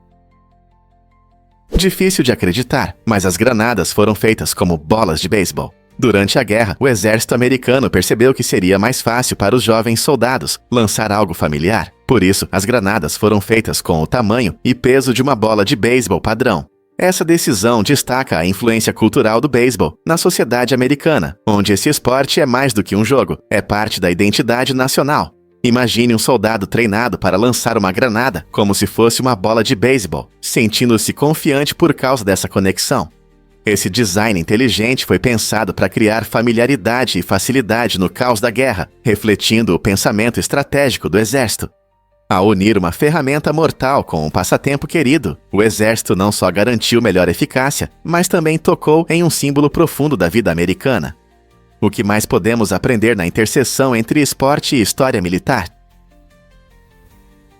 Difícil de acreditar, mas as granadas foram feitas como bolas de beisebol. Durante a guerra, o exército americano percebeu que seria mais fácil para os jovens soldados lançar algo familiar. Por isso, as granadas foram feitas com o tamanho e peso de uma bola de beisebol padrão. Essa decisão destaca a influência cultural do beisebol na sociedade americana, onde esse esporte é mais do que um jogo, é parte da identidade nacional. Imagine um soldado treinado para lançar uma granada como se fosse uma bola de beisebol, sentindo-se confiante por causa dessa conexão. Esse design inteligente foi pensado para criar familiaridade e facilidade no caos da guerra, refletindo o pensamento estratégico do exército. Ao unir uma ferramenta mortal com um passatempo querido, o exército não só garantiu melhor eficácia, mas também tocou em um símbolo profundo da vida americana. O que mais podemos aprender na interseção entre esporte e história militar?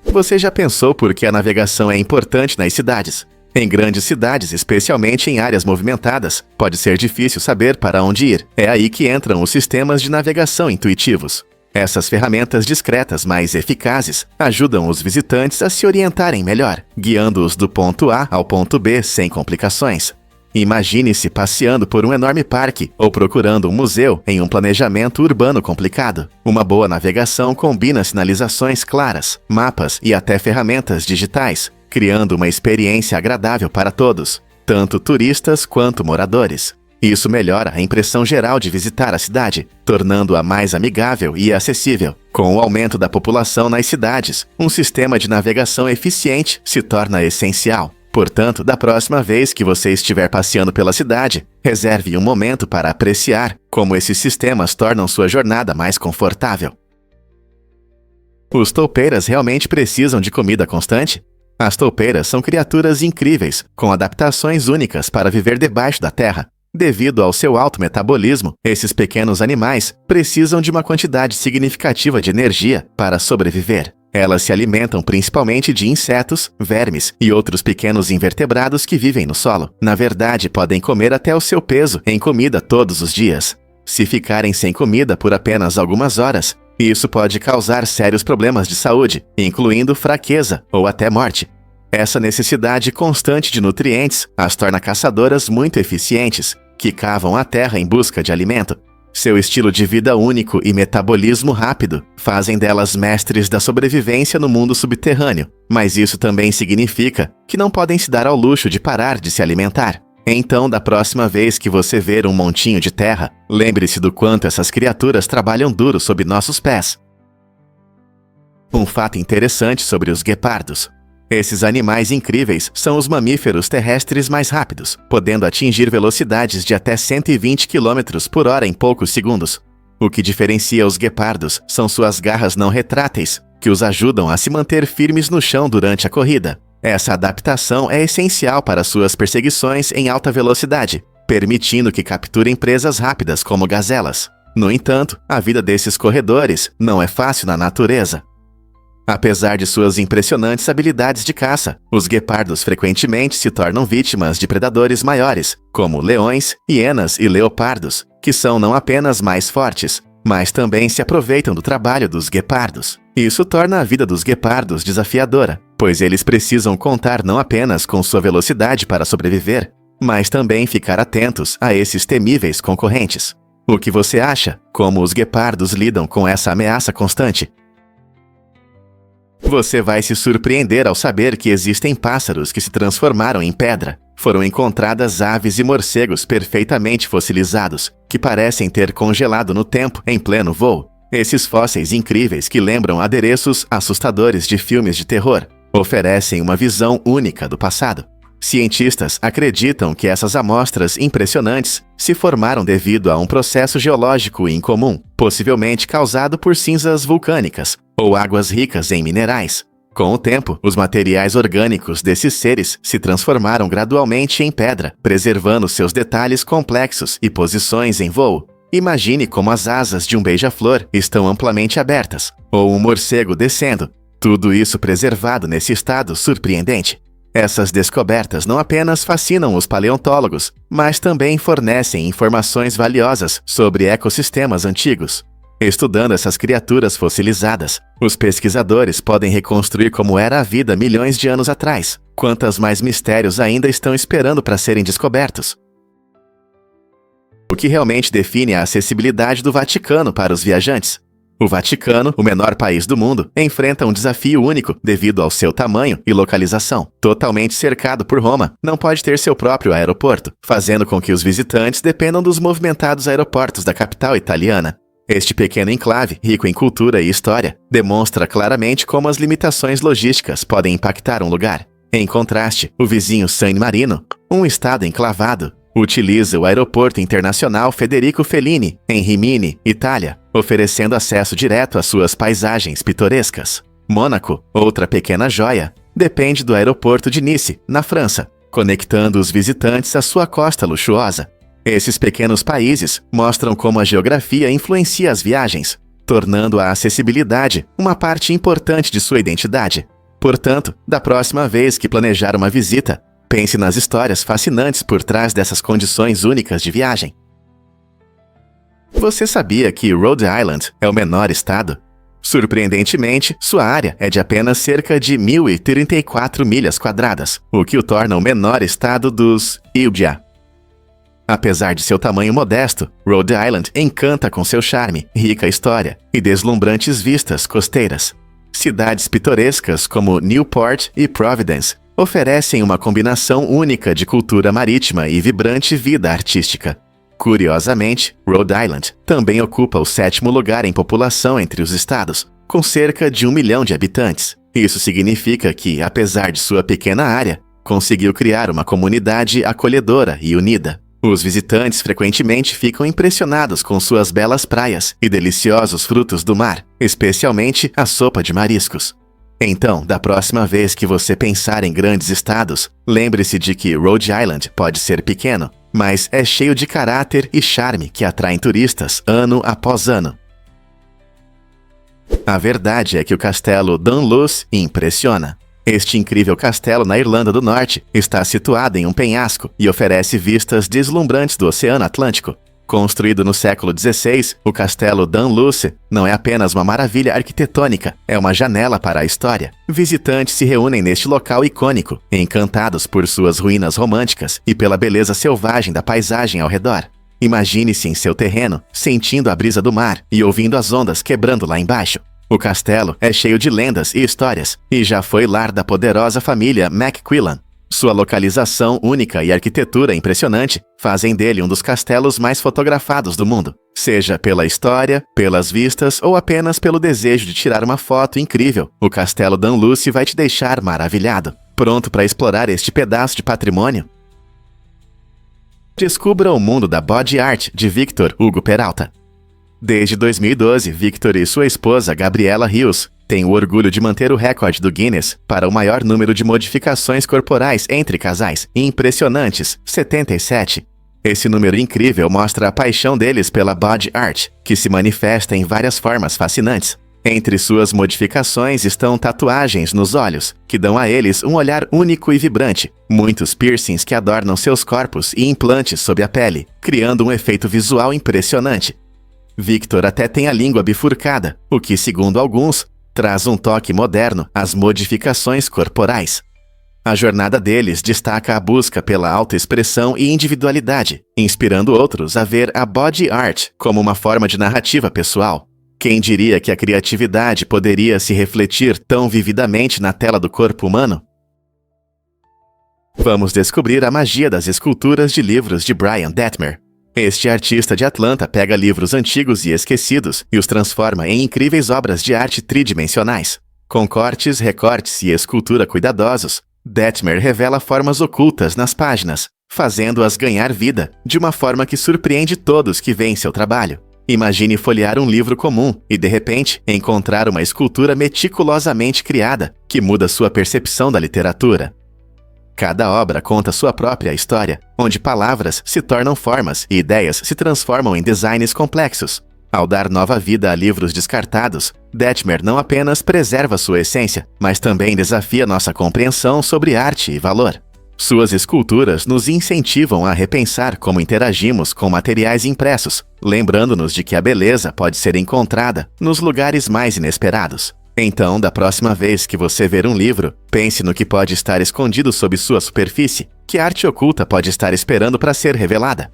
Você já pensou por que a navegação é importante nas cidades? Em grandes cidades, especialmente em áreas movimentadas, pode ser difícil saber para onde ir. É aí que entram os sistemas de navegação intuitivos. Essas ferramentas discretas mais eficazes ajudam os visitantes a se orientarem melhor, guiando-os do ponto A ao ponto B sem complicações. Imagine-se passeando por um enorme parque ou procurando um museu em um planejamento urbano complicado. Uma boa navegação combina sinalizações claras, mapas e até ferramentas digitais, criando uma experiência agradável para todos, tanto turistas quanto moradores. Isso melhora a impressão geral de visitar a cidade, tornando-a mais amigável e acessível. Com o aumento da população nas cidades, um sistema de navegação eficiente se torna essencial. Portanto, da próxima vez que você estiver passeando pela cidade, reserve um momento para apreciar como esses sistemas tornam sua jornada mais confortável. Os toupeiras realmente precisam de comida constante? As toupeiras são criaturas incríveis, com adaptações únicas para viver debaixo da terra. Devido ao seu alto metabolismo, esses pequenos animais precisam de uma quantidade significativa de energia para sobreviver. Elas se alimentam principalmente de insetos, vermes e outros pequenos invertebrados que vivem no solo. Na verdade, podem comer até o seu peso em comida todos os dias. Se ficarem sem comida por apenas algumas horas, isso pode causar sérios problemas de saúde, incluindo fraqueza ou até morte. Essa necessidade constante de nutrientes as torna caçadoras muito eficientes, que cavam a terra em busca de alimento. Seu estilo de vida único e metabolismo rápido fazem delas mestres da sobrevivência no mundo subterrâneo, mas isso também significa que não podem se dar ao luxo de parar de se alimentar. Então, da próxima vez que você ver um montinho de terra, lembre-se do quanto essas criaturas trabalham duro sob nossos pés. Um fato interessante sobre os guepardos. Esses animais incríveis são os mamíferos terrestres mais rápidos, podendo atingir velocidades de até 120 km/h em poucos segundos. O que diferencia os guepardos são suas garras não retráteis, que os ajudam a se manter firmes no chão durante a corrida. Essa adaptação é essencial para suas perseguições em alta velocidade, permitindo que capturem presas rápidas como gazelas. No entanto, a vida desses corredores não é fácil na natureza. Apesar de suas impressionantes habilidades de caça, os guepardos frequentemente se tornam vítimas de predadores maiores, como leões, hienas e leopardos, que são não apenas mais fortes, mas também se aproveitam do trabalho dos guepardos. Isso torna a vida dos guepardos desafiadora, pois eles precisam contar não apenas com sua velocidade para sobreviver, mas também ficar atentos a esses temíveis concorrentes. O que você acha? Como os guepardos lidam com essa ameaça constante? Você vai se surpreender ao saber que existem pássaros que se transformaram em pedra. Foram encontradas aves e morcegos perfeitamente fossilizados, que parecem ter congelado no tempo em pleno voo. Esses fósseis incríveis que lembram adereços assustadores de filmes de terror, oferecem uma visão única do passado. Cientistas acreditam que essas amostras impressionantes se formaram devido a um processo geológico incomum, possivelmente causado por cinzas vulcânicas ou águas ricas em minerais. Com o tempo, os materiais orgânicos desses seres se transformaram gradualmente em pedra, preservando seus detalhes complexos e posições em voo. Imagine como as asas de um beija-flor estão amplamente abertas, ou um morcego descendo, tudo isso preservado nesse estado surpreendente. Essas descobertas não apenas fascinam os paleontólogos, mas também fornecem informações valiosas sobre ecossistemas antigos. Estudando essas criaturas fossilizadas, os pesquisadores podem reconstruir como era a vida milhões de anos atrás. Quantos mais mistérios ainda estão esperando para serem descobertos? O que realmente define a acessibilidade do Vaticano para os viajantes? O Vaticano, o menor país do mundo, enfrenta um desafio único devido ao seu tamanho e localização. Totalmente cercado por Roma, não pode ter seu próprio aeroporto, fazendo com que os visitantes dependam dos movimentados aeroportos da capital italiana. Este pequeno enclave, rico em cultura e história, demonstra claramente como as limitações logísticas podem impactar um lugar. Em contraste, o vizinho San Marino, um estado enclavado, utiliza o Aeroporto Internacional Federico Fellini, em Rimini, Itália, oferecendo acesso direto às suas paisagens pitorescas. Mônaco, outra pequena joia, depende do aeroporto de Nice, na França, conectando os visitantes à sua costa luxuosa. Esses pequenos países mostram como a geografia influencia as viagens, tornando a acessibilidade uma parte importante de sua identidade. Portanto, da próxima vez que planejar uma visita, pense nas histórias fascinantes por trás dessas condições únicas de viagem. Você sabia que Rhode Island é o menor estado? Surpreendentemente, sua área é de apenas cerca de 1.034 milhas quadradas, o que o torna o menor estado dos Ilha. Apesar de seu tamanho modesto, Rhode Island encanta com seu charme, rica história e deslumbrantes vistas costeiras. Cidades pitorescas como Newport e Providence oferecem uma combinação única de cultura marítima e vibrante vida artística. Curiosamente, Rhode Island também ocupa o 7º lugar em população entre os estados, com cerca de 1 milhão de habitantes. Isso significa que, apesar de sua pequena área, conseguiu criar uma comunidade acolhedora e unida. Os visitantes frequentemente ficam impressionados com suas belas praias e deliciosos frutos do mar, especialmente a sopa de mariscos. Então, da próxima vez que você pensar em grandes estados, lembre-se de que Rhode Island pode ser pequeno, mas é cheio de caráter e charme que atraem turistas ano após ano. A verdade é que o castelo Dunluce impressiona. Este incrível castelo na Irlanda do Norte está situado em um penhasco e oferece vistas deslumbrantes do Oceano Atlântico. Construído no século XVI, o castelo Dunluce não é apenas uma maravilha arquitetônica, é uma janela para a história. Visitantes se reúnem neste local icônico, encantados por suas ruínas românticas e pela beleza selvagem da paisagem ao redor. Imagine-se em seu terreno, sentindo a brisa do mar e ouvindo as ondas quebrando lá embaixo. O castelo é cheio de lendas e histórias e já foi lar da poderosa família MacQuillan. Sua localização única e arquitetura impressionante fazem dele um dos castelos mais fotografados do mundo, seja pela história, pelas vistas ou apenas pelo desejo de tirar uma foto incrível. O castelo Dunluce vai te deixar maravilhado. Pronto para explorar este pedaço de patrimônio? Descubra o mundo da body art de Victor Hugo Peralta. Desde 2012, Victor e sua esposa, Gabriela Rios, têm o orgulho de manter o recorde do Guinness para o maior número de modificações corporais entre casais, impressionantes, 77. Esse número incrível mostra a paixão deles pela body art, que se manifesta em várias formas fascinantes. Entre suas modificações estão tatuagens nos olhos, que dão a eles um olhar único e vibrante, muitos piercings que adornam seus corpos e implantes sob a pele, criando um efeito visual impressionante. Victor até tem a língua bifurcada, o que, segundo alguns, traz um toque moderno às modificações corporais. A jornada deles destaca a busca pela autoexpressão e individualidade, inspirando outros a ver a body art como uma forma de narrativa pessoal. Quem diria que a criatividade poderia se refletir tão vividamente na tela do corpo humano? Vamos descobrir a magia das esculturas de livros de Brian Detmer. Este artista de Atlanta pega livros antigos e esquecidos e os transforma em incríveis obras de arte tridimensionais. Com cortes, recortes e escultura cuidadosos, Detmer revela formas ocultas nas páginas, fazendo-as ganhar vida de uma forma que surpreende todos que veem seu trabalho. Imagine folhear um livro comum e, de repente, encontrar uma escultura meticulosamente criada que muda sua percepção da literatura. Cada obra conta sua própria história, onde palavras se tornam formas e ideias se transformam em designs complexos. Ao dar nova vida a livros descartados, Detmer não apenas preserva sua essência, mas também desafia nossa compreensão sobre arte e valor. Suas esculturas nos incentivam a repensar como interagimos com materiais impressos, lembrando-nos de que a beleza pode ser encontrada nos lugares mais inesperados. Então, da próxima vez que você ver um livro, pense no que pode estar escondido sob sua superfície, que arte oculta pode estar esperando para ser revelada.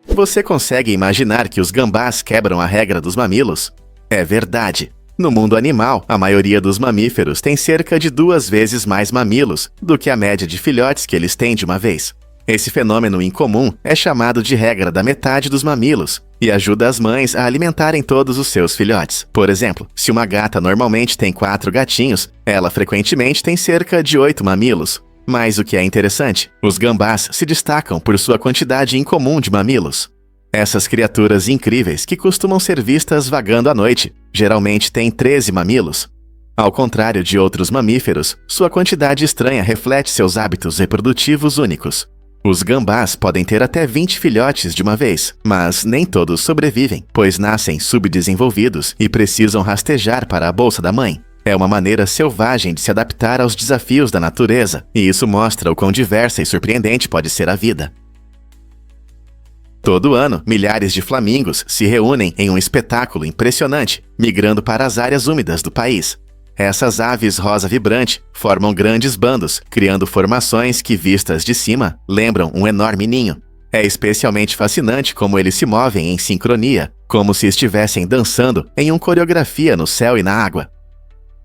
Você consegue imaginar que os gambás quebram a regra dos mamilos? É verdade. No mundo animal, a maioria dos mamíferos tem cerca de 2 vezes mais mamilos do que a média de filhotes que eles têm de uma vez. Esse fenômeno incomum é chamado de regra da metade dos mamilos e ajuda as mães a alimentarem todos os seus filhotes. Por exemplo, se uma gata normalmente tem 4 gatinhos, ela frequentemente tem cerca de 8 mamilos. Mas o que é interessante, os gambás se destacam por sua quantidade incomum de mamilos. Essas criaturas incríveis que costumam ser vistas vagando à noite, geralmente têm 13 mamilos. Ao contrário de outros mamíferos, sua quantidade estranha reflete seus hábitos reprodutivos únicos. Os gambás podem ter até 20 filhotes de uma vez, mas nem todos sobrevivem, pois nascem subdesenvolvidos e precisam rastejar para a bolsa da mãe. É uma maneira selvagem de se adaptar aos desafios da natureza, e isso mostra o quão diversa e surpreendente pode ser a vida. Todo ano, milhares de flamingos se reúnem em um espetáculo impressionante, migrando para as áreas úmidas do país. Essas aves rosa vibrante formam grandes bandos, criando formações que, vistas de cima, lembram um enorme ninho. É especialmente fascinante como eles se movem em sincronia, como se estivessem dançando em uma coreografia no céu e na água.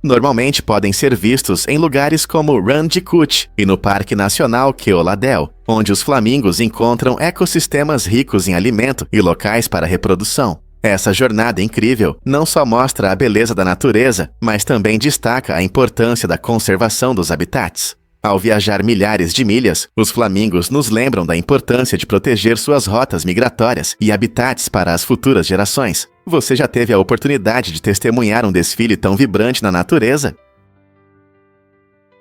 Normalmente podem ser vistos em lugares como Ranjikut e no Parque Nacional Keoladeu, onde os flamingos encontram ecossistemas ricos em alimento e locais para reprodução. Essa jornada incrível não só mostra a beleza da natureza, mas também destaca a importância da conservação dos habitats. Ao viajar milhares de milhas, os flamingos nos lembram da importância de proteger suas rotas migratórias e habitats para as futuras gerações. Você já teve a oportunidade de testemunhar um desfile tão vibrante na natureza?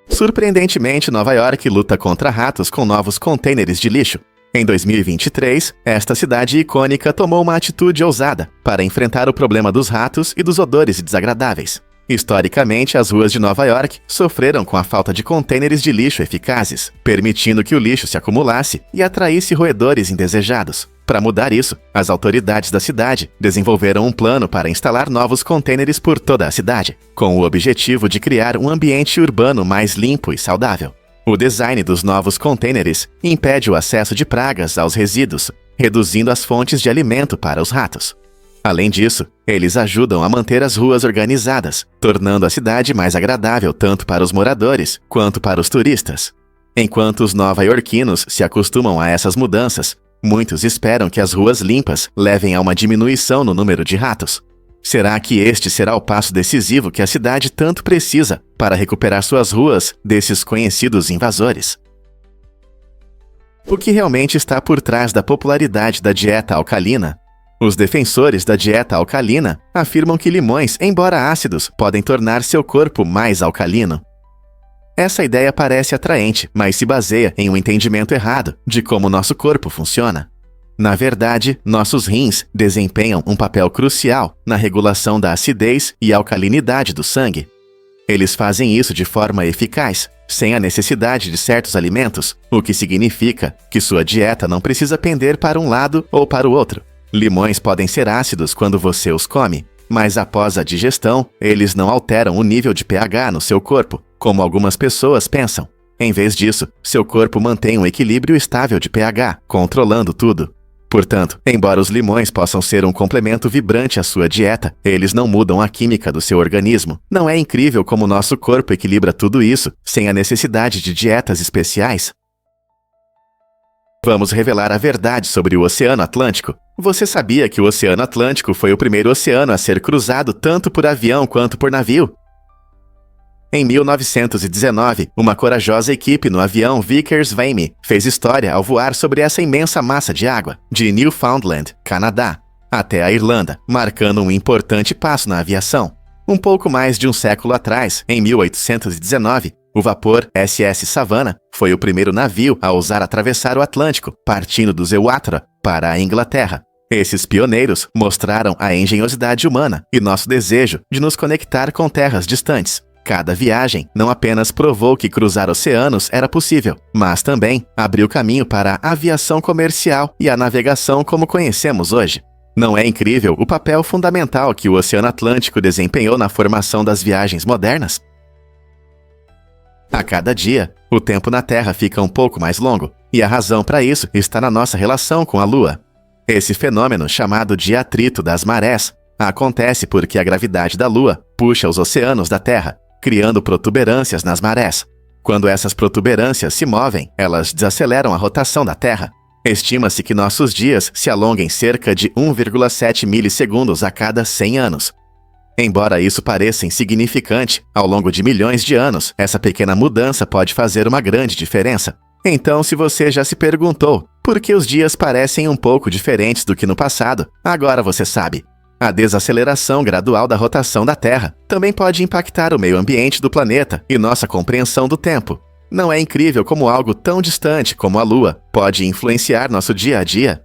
Surpreendentemente, Nova York luta contra ratos com novos contêineres de lixo. Em 2023, esta cidade icônica tomou uma atitude ousada para enfrentar o problema dos ratos e dos odores desagradáveis. Historicamente, as ruas de Nova York sofreram com a falta de contêineres de lixo eficazes, permitindo que o lixo se acumulasse e atraísse roedores indesejados. Para mudar isso, as autoridades da cidade desenvolveram um plano para instalar novos contêineres por toda a cidade, com o objetivo de criar um ambiente urbano mais limpo e saudável. O design dos novos contêineres impede o acesso de pragas aos resíduos, reduzindo as fontes de alimento para os ratos. Além disso, eles ajudam a manter as ruas organizadas, tornando a cidade mais agradável tanto para os moradores quanto para os turistas. Enquanto os nova-iorquinos se acostumam a essas mudanças, muitos esperam que as ruas limpas levem a uma diminuição no número de ratos. Será que este será o passo decisivo que a cidade tanto precisa para recuperar suas ruas desses conhecidos invasores? O que realmente está por trás da popularidade da dieta alcalina? Os defensores da dieta alcalina afirmam que limões, embora ácidos, podem tornar seu corpo mais alcalino. Essa ideia parece atraente, mas se baseia em um entendimento errado de como nosso corpo funciona. Na verdade, nossos rins desempenham um papel crucial na regulação da acidez e alcalinidade do sangue. Eles fazem isso de forma eficaz, sem a necessidade de certos alimentos, o que significa que sua dieta não precisa pender para um lado ou para o outro. Limões podem ser ácidos quando você os come, mas após a digestão, eles não alteram o nível de pH no seu corpo, como algumas pessoas pensam. Em vez disso, seu corpo mantém um equilíbrio estável de pH, controlando tudo. Portanto, embora os limões possam ser um complemento vibrante à sua dieta, eles não mudam a química do seu organismo. Não é incrível como nosso corpo equilibra tudo isso, sem a necessidade de dietas especiais? Vamos revelar a verdade sobre o Oceano Atlântico. Você sabia que o Oceano Atlântico foi o primeiro oceano a ser cruzado tanto por avião quanto por navio? Em 1919, uma corajosa equipe no avião Vickers-Vimy fez história ao voar sobre essa imensa massa de água, de Newfoundland, Canadá, até a Irlanda, marcando um importante passo na aviação. Um pouco mais de um século atrás, em 1819, o vapor SS Savannah foi o primeiro navio a ousar atravessar o Atlântico, partindo do Zeuatara para a Inglaterra. Esses pioneiros mostraram a engenhosidade humana e nosso desejo de nos conectar com terras distantes. Cada viagem não apenas provou que cruzar oceanos era possível, mas também abriu caminho para a aviação comercial e a navegação como conhecemos hoje. Não é incrível o papel fundamental que o Oceano Atlântico desempenhou na formação das viagens modernas? A cada dia, o tempo na Terra fica um pouco mais longo, e a razão para isso está na nossa relação com a Lua. Esse fenômeno, chamado de atrito das marés, acontece porque a gravidade da Lua puxa os oceanos da Terra, criando protuberâncias nas marés. Quando essas protuberâncias se movem, elas desaceleram a rotação da Terra. Estima-se que nossos dias se alonguem cerca de 1,7 milissegundos a cada 100 anos. Embora isso pareça insignificante, ao longo de milhões de anos, essa pequena mudança pode fazer uma grande diferença. Então, se você já se perguntou por que os dias parecem um pouco diferentes do que no passado, agora você sabe. A desaceleração gradual da rotação da Terra também pode impactar o meio ambiente do planeta e nossa compreensão do tempo. Não é incrível como algo tão distante como a Lua pode influenciar nosso dia a dia?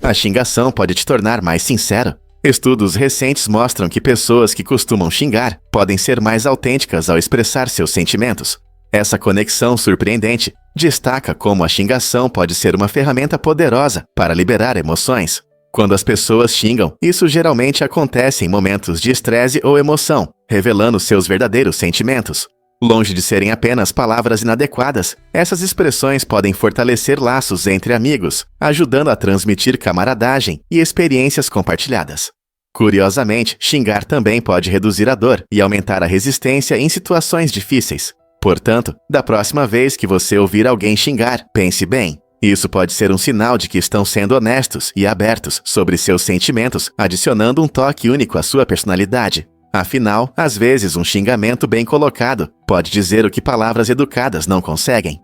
A xingação pode te tornar mais sincero. Estudos recentes mostram que pessoas que costumam xingar podem ser mais autênticas ao expressar seus sentimentos. Essa conexão surpreendente destaca como a xingação pode ser uma ferramenta poderosa para liberar emoções. Quando as pessoas xingam, isso geralmente acontece em momentos de estresse ou emoção, revelando seus verdadeiros sentimentos. Longe de serem apenas palavras inadequadas, essas expressões podem fortalecer laços entre amigos, ajudando a transmitir camaradagem e experiências compartilhadas. Curiosamente, xingar também pode reduzir a dor e aumentar a resistência em situações difíceis. Portanto, da próxima vez que você ouvir alguém xingar, pense bem. Isso pode ser um sinal de que estão sendo honestos e abertos sobre seus sentimentos, adicionando um toque único à sua personalidade. Afinal, às vezes um xingamento bem colocado pode dizer o que palavras educadas não conseguem.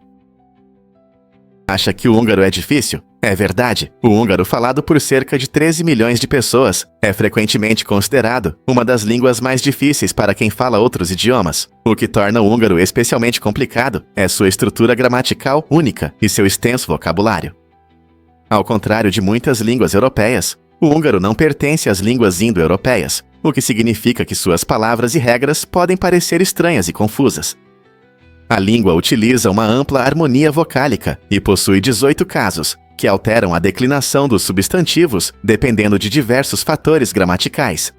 Acha que o húngaro é difícil? É verdade. O húngaro, falado por cerca de 13 milhões de pessoas, é frequentemente considerado uma das línguas mais difíceis para quem fala outros idiomas. O que torna o húngaro especialmente complicado é sua estrutura gramatical única e seu extenso vocabulário. Ao contrário de muitas línguas europeias, o húngaro não pertence às línguas indo-europeias, o que significa que suas palavras e regras podem parecer estranhas e confusas. A língua utiliza uma ampla harmonia vocálica e possui 18 casos, que alteram a declinação dos substantivos dependendo de diversos fatores gramaticais.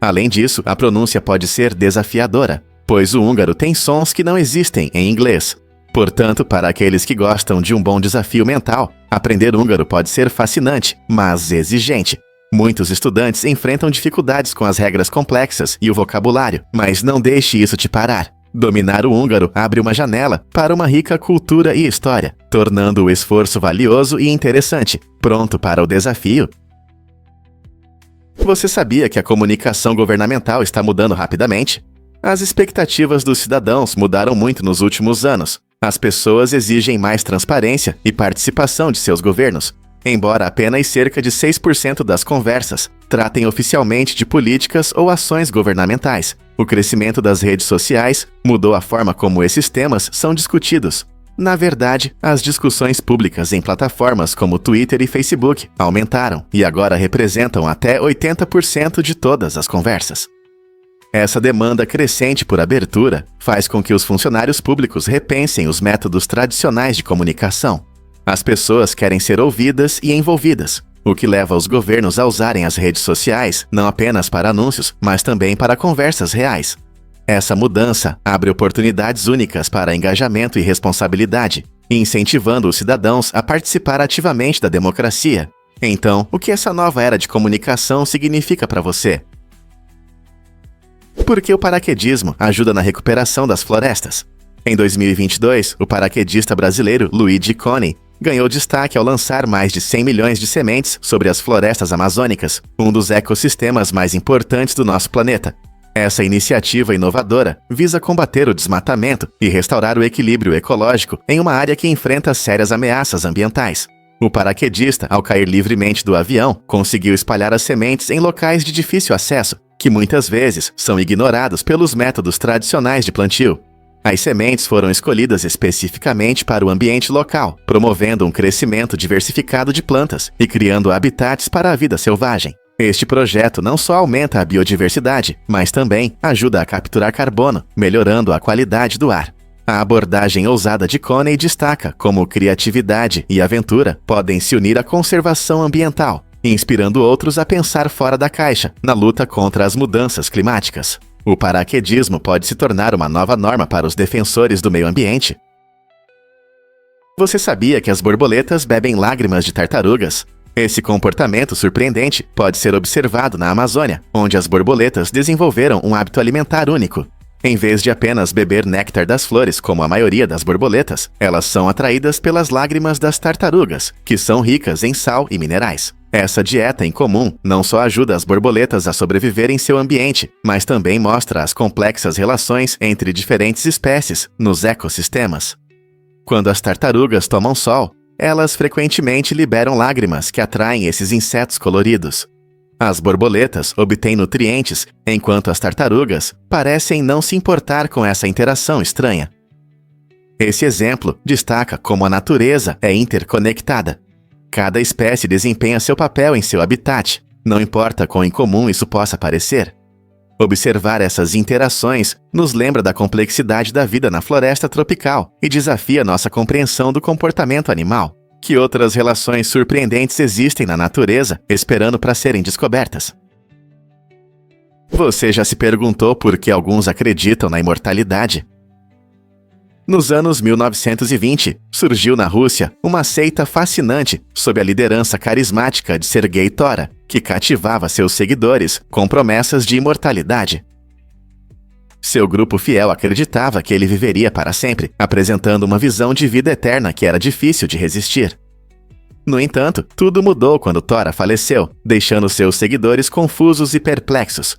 Além disso, a pronúncia pode ser desafiadora, pois o húngaro tem sons que não existem em inglês. Portanto, para aqueles que gostam de um bom desafio mental, aprender húngaro pode ser fascinante, mas exigente. Muitos estudantes enfrentam dificuldades com as regras complexas e o vocabulário, mas não deixe isso te parar. Dominar o húngaro abre uma janela para uma rica cultura e história, tornando o esforço valioso e interessante. Pronto para o desafio? Você sabia que a comunicação governamental está mudando rapidamente? As expectativas dos cidadãos mudaram muito nos últimos anos. As pessoas exigem mais transparência e participação de seus governos, embora apenas cerca de 6% das conversas tratem oficialmente de políticas ou ações governamentais. O crescimento das redes sociais mudou a forma como esses temas são discutidos. Na verdade, as discussões públicas em plataformas como Twitter e Facebook aumentaram e agora representam até 80% de todas as conversas. Essa demanda crescente por abertura faz com que os funcionários públicos repensem os métodos tradicionais de comunicação. As pessoas querem ser ouvidas e envolvidas, o que leva os governos a usarem as redes sociais não apenas para anúncios, mas também para conversas reais. Essa mudança abre oportunidades únicas para engajamento e responsabilidade, incentivando os cidadãos a participar ativamente da democracia. Então, o que essa nova era de comunicação significa para você? Por que o paraquedismo ajuda na recuperação das florestas? Em 2022, o paraquedista brasileiro Luigi Coni ganhou destaque ao lançar mais de 100 milhões de sementes sobre as florestas amazônicas, um dos ecossistemas mais importantes do nosso planeta. Essa iniciativa inovadora visa combater o desmatamento e restaurar o equilíbrio ecológico em uma área que enfrenta sérias ameaças ambientais. O paraquedista, ao cair livremente do avião, conseguiu espalhar as sementes em locais de difícil acesso, que muitas vezes são ignorados pelos métodos tradicionais de plantio. As sementes foram escolhidas especificamente para o ambiente local, promovendo um crescimento diversificado de plantas e criando habitats para a vida selvagem. Este projeto não só aumenta a biodiversidade, mas também ajuda a capturar carbono, melhorando a qualidade do ar. A abordagem ousada de Coney destaca como criatividade e aventura podem se unir à conservação ambiental, inspirando outros a pensar fora da caixa na luta contra as mudanças climáticas. O paraquedismo pode se tornar uma nova norma para os defensores do meio ambiente. Você sabia que as borboletas bebem lágrimas de tartarugas? Esse comportamento surpreendente pode ser observado na Amazônia, onde as borboletas desenvolveram um hábito alimentar único. Em vez de apenas beber néctar das flores, como a maioria das borboletas, elas são atraídas pelas lágrimas das tartarugas, que são ricas em sal e minerais. Essa dieta incomum não só ajuda as borboletas a sobreviver em seu ambiente, mas também mostra as complexas relações entre diferentes espécies nos ecossistemas. Quando as tartarugas tomam sol, elas frequentemente liberam lágrimas que atraem esses insetos coloridos. As borboletas obtêm nutrientes, enquanto as tartarugas parecem não se importar com essa interação estranha. Esse exemplo destaca como a natureza é interconectada. Cada espécie desempenha seu papel em seu habitat, não importa quão incomum isso possa parecer. Observar essas interações nos lembra da complexidade da vida na floresta tropical e desafia nossa compreensão do comportamento animal. Que outras relações surpreendentes existem na natureza, esperando para serem descobertas? Você já se perguntou por que alguns acreditam na imortalidade? Nos anos 1920, surgiu na Rússia uma seita fascinante sob a liderança carismática de Sergei Tora, que cativava seus seguidores com promessas de imortalidade. Seu grupo fiel acreditava que ele viveria para sempre, apresentando uma visão de vida eterna que era difícil de resistir. No entanto, tudo mudou quando Tora faleceu, deixando seus seguidores confusos e perplexos.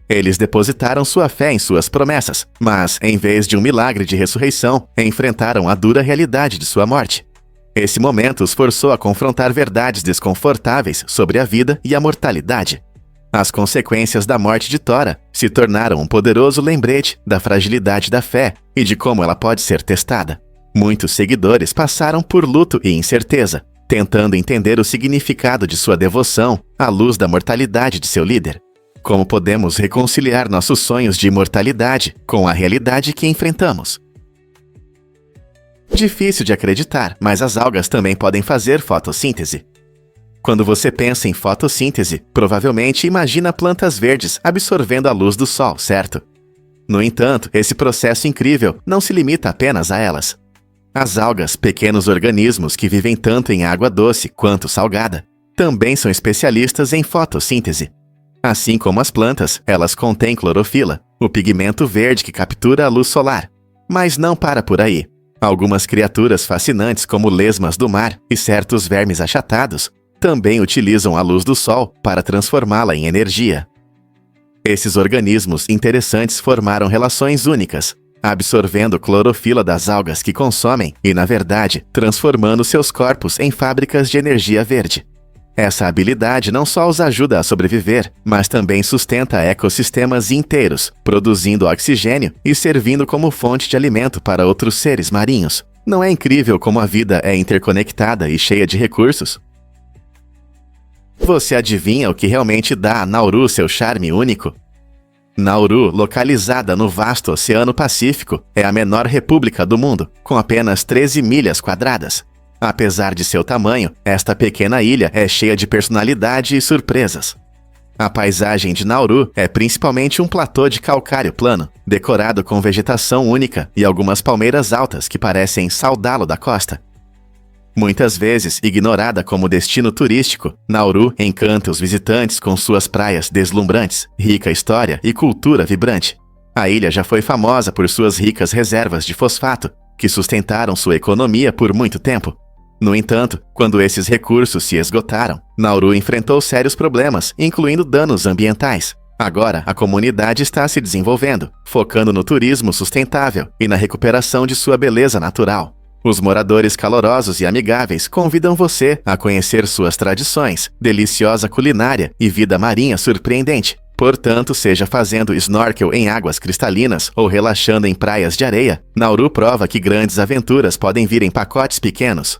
Eles depositaram sua fé em suas promessas, mas, em vez de um milagre de ressurreição, enfrentaram a dura realidade de sua morte. Esse momento os forçou a confrontar verdades desconfortáveis sobre a vida e a mortalidade. As consequências da morte de Tora se tornaram um poderoso lembrete da fragilidade da fé e de como ela pode ser testada. Muitos seguidores passaram por luto e incerteza, tentando entender o significado de sua devoção à luz da mortalidade de seu líder. Como podemos reconciliar nossos sonhos de imortalidade com a realidade que enfrentamos? Difícil de acreditar, mas as algas também podem fazer fotossíntese. Quando você pensa em fotossíntese, provavelmente imagina plantas verdes absorvendo a luz do sol, certo? No entanto, esse processo incrível não se limita apenas a elas. As algas, pequenos organismos que vivem tanto em água doce quanto salgada, também são especialistas em fotossíntese. Assim como as plantas, elas contêm clorofila, o pigmento verde que captura a luz solar. Mas não para por aí. Algumas criaturas fascinantes como lesmas do mar e certos vermes achatados também utilizam a luz do sol para transformá-la em energia. Esses organismos interessantes formaram relações únicas, absorvendo clorofila das algas que consomem e, na verdade, transformando seus corpos em fábricas de energia verde. Essa habilidade não só os ajuda a sobreviver, mas também sustenta ecossistemas inteiros, produzindo oxigênio e servindo como fonte de alimento para outros seres marinhos. Não é incrível como a vida é interconectada e cheia de recursos? Você adivinha o que realmente dá a Nauru seu charme único? Nauru, localizada no vasto Oceano Pacífico, é a menor república do mundo, com apenas 13 milhas quadradas. Apesar de seu tamanho, esta pequena ilha é cheia de personalidade e surpresas. A paisagem de Nauru é principalmente um platô de calcário plano, decorado com vegetação única e algumas palmeiras altas que parecem saudá-lo da costa. Muitas vezes ignorada como destino turístico, Nauru encanta os visitantes com suas praias deslumbrantes, rica história e cultura vibrante. A ilha já foi famosa por suas ricas reservas de fosfato, que sustentaram sua economia por muito tempo. No entanto, quando esses recursos se esgotaram, Nauru enfrentou sérios problemas, incluindo danos ambientais. Agora, a comunidade está se desenvolvendo, focando no turismo sustentável e na recuperação de sua beleza natural. Os moradores calorosos e amigáveis convidam você a conhecer suas tradições, deliciosa culinária e vida marinha surpreendente. Portanto, seja fazendo snorkel em águas cristalinas ou relaxando em praias de areia, Nauru prova que grandes aventuras podem vir em pacotes pequenos.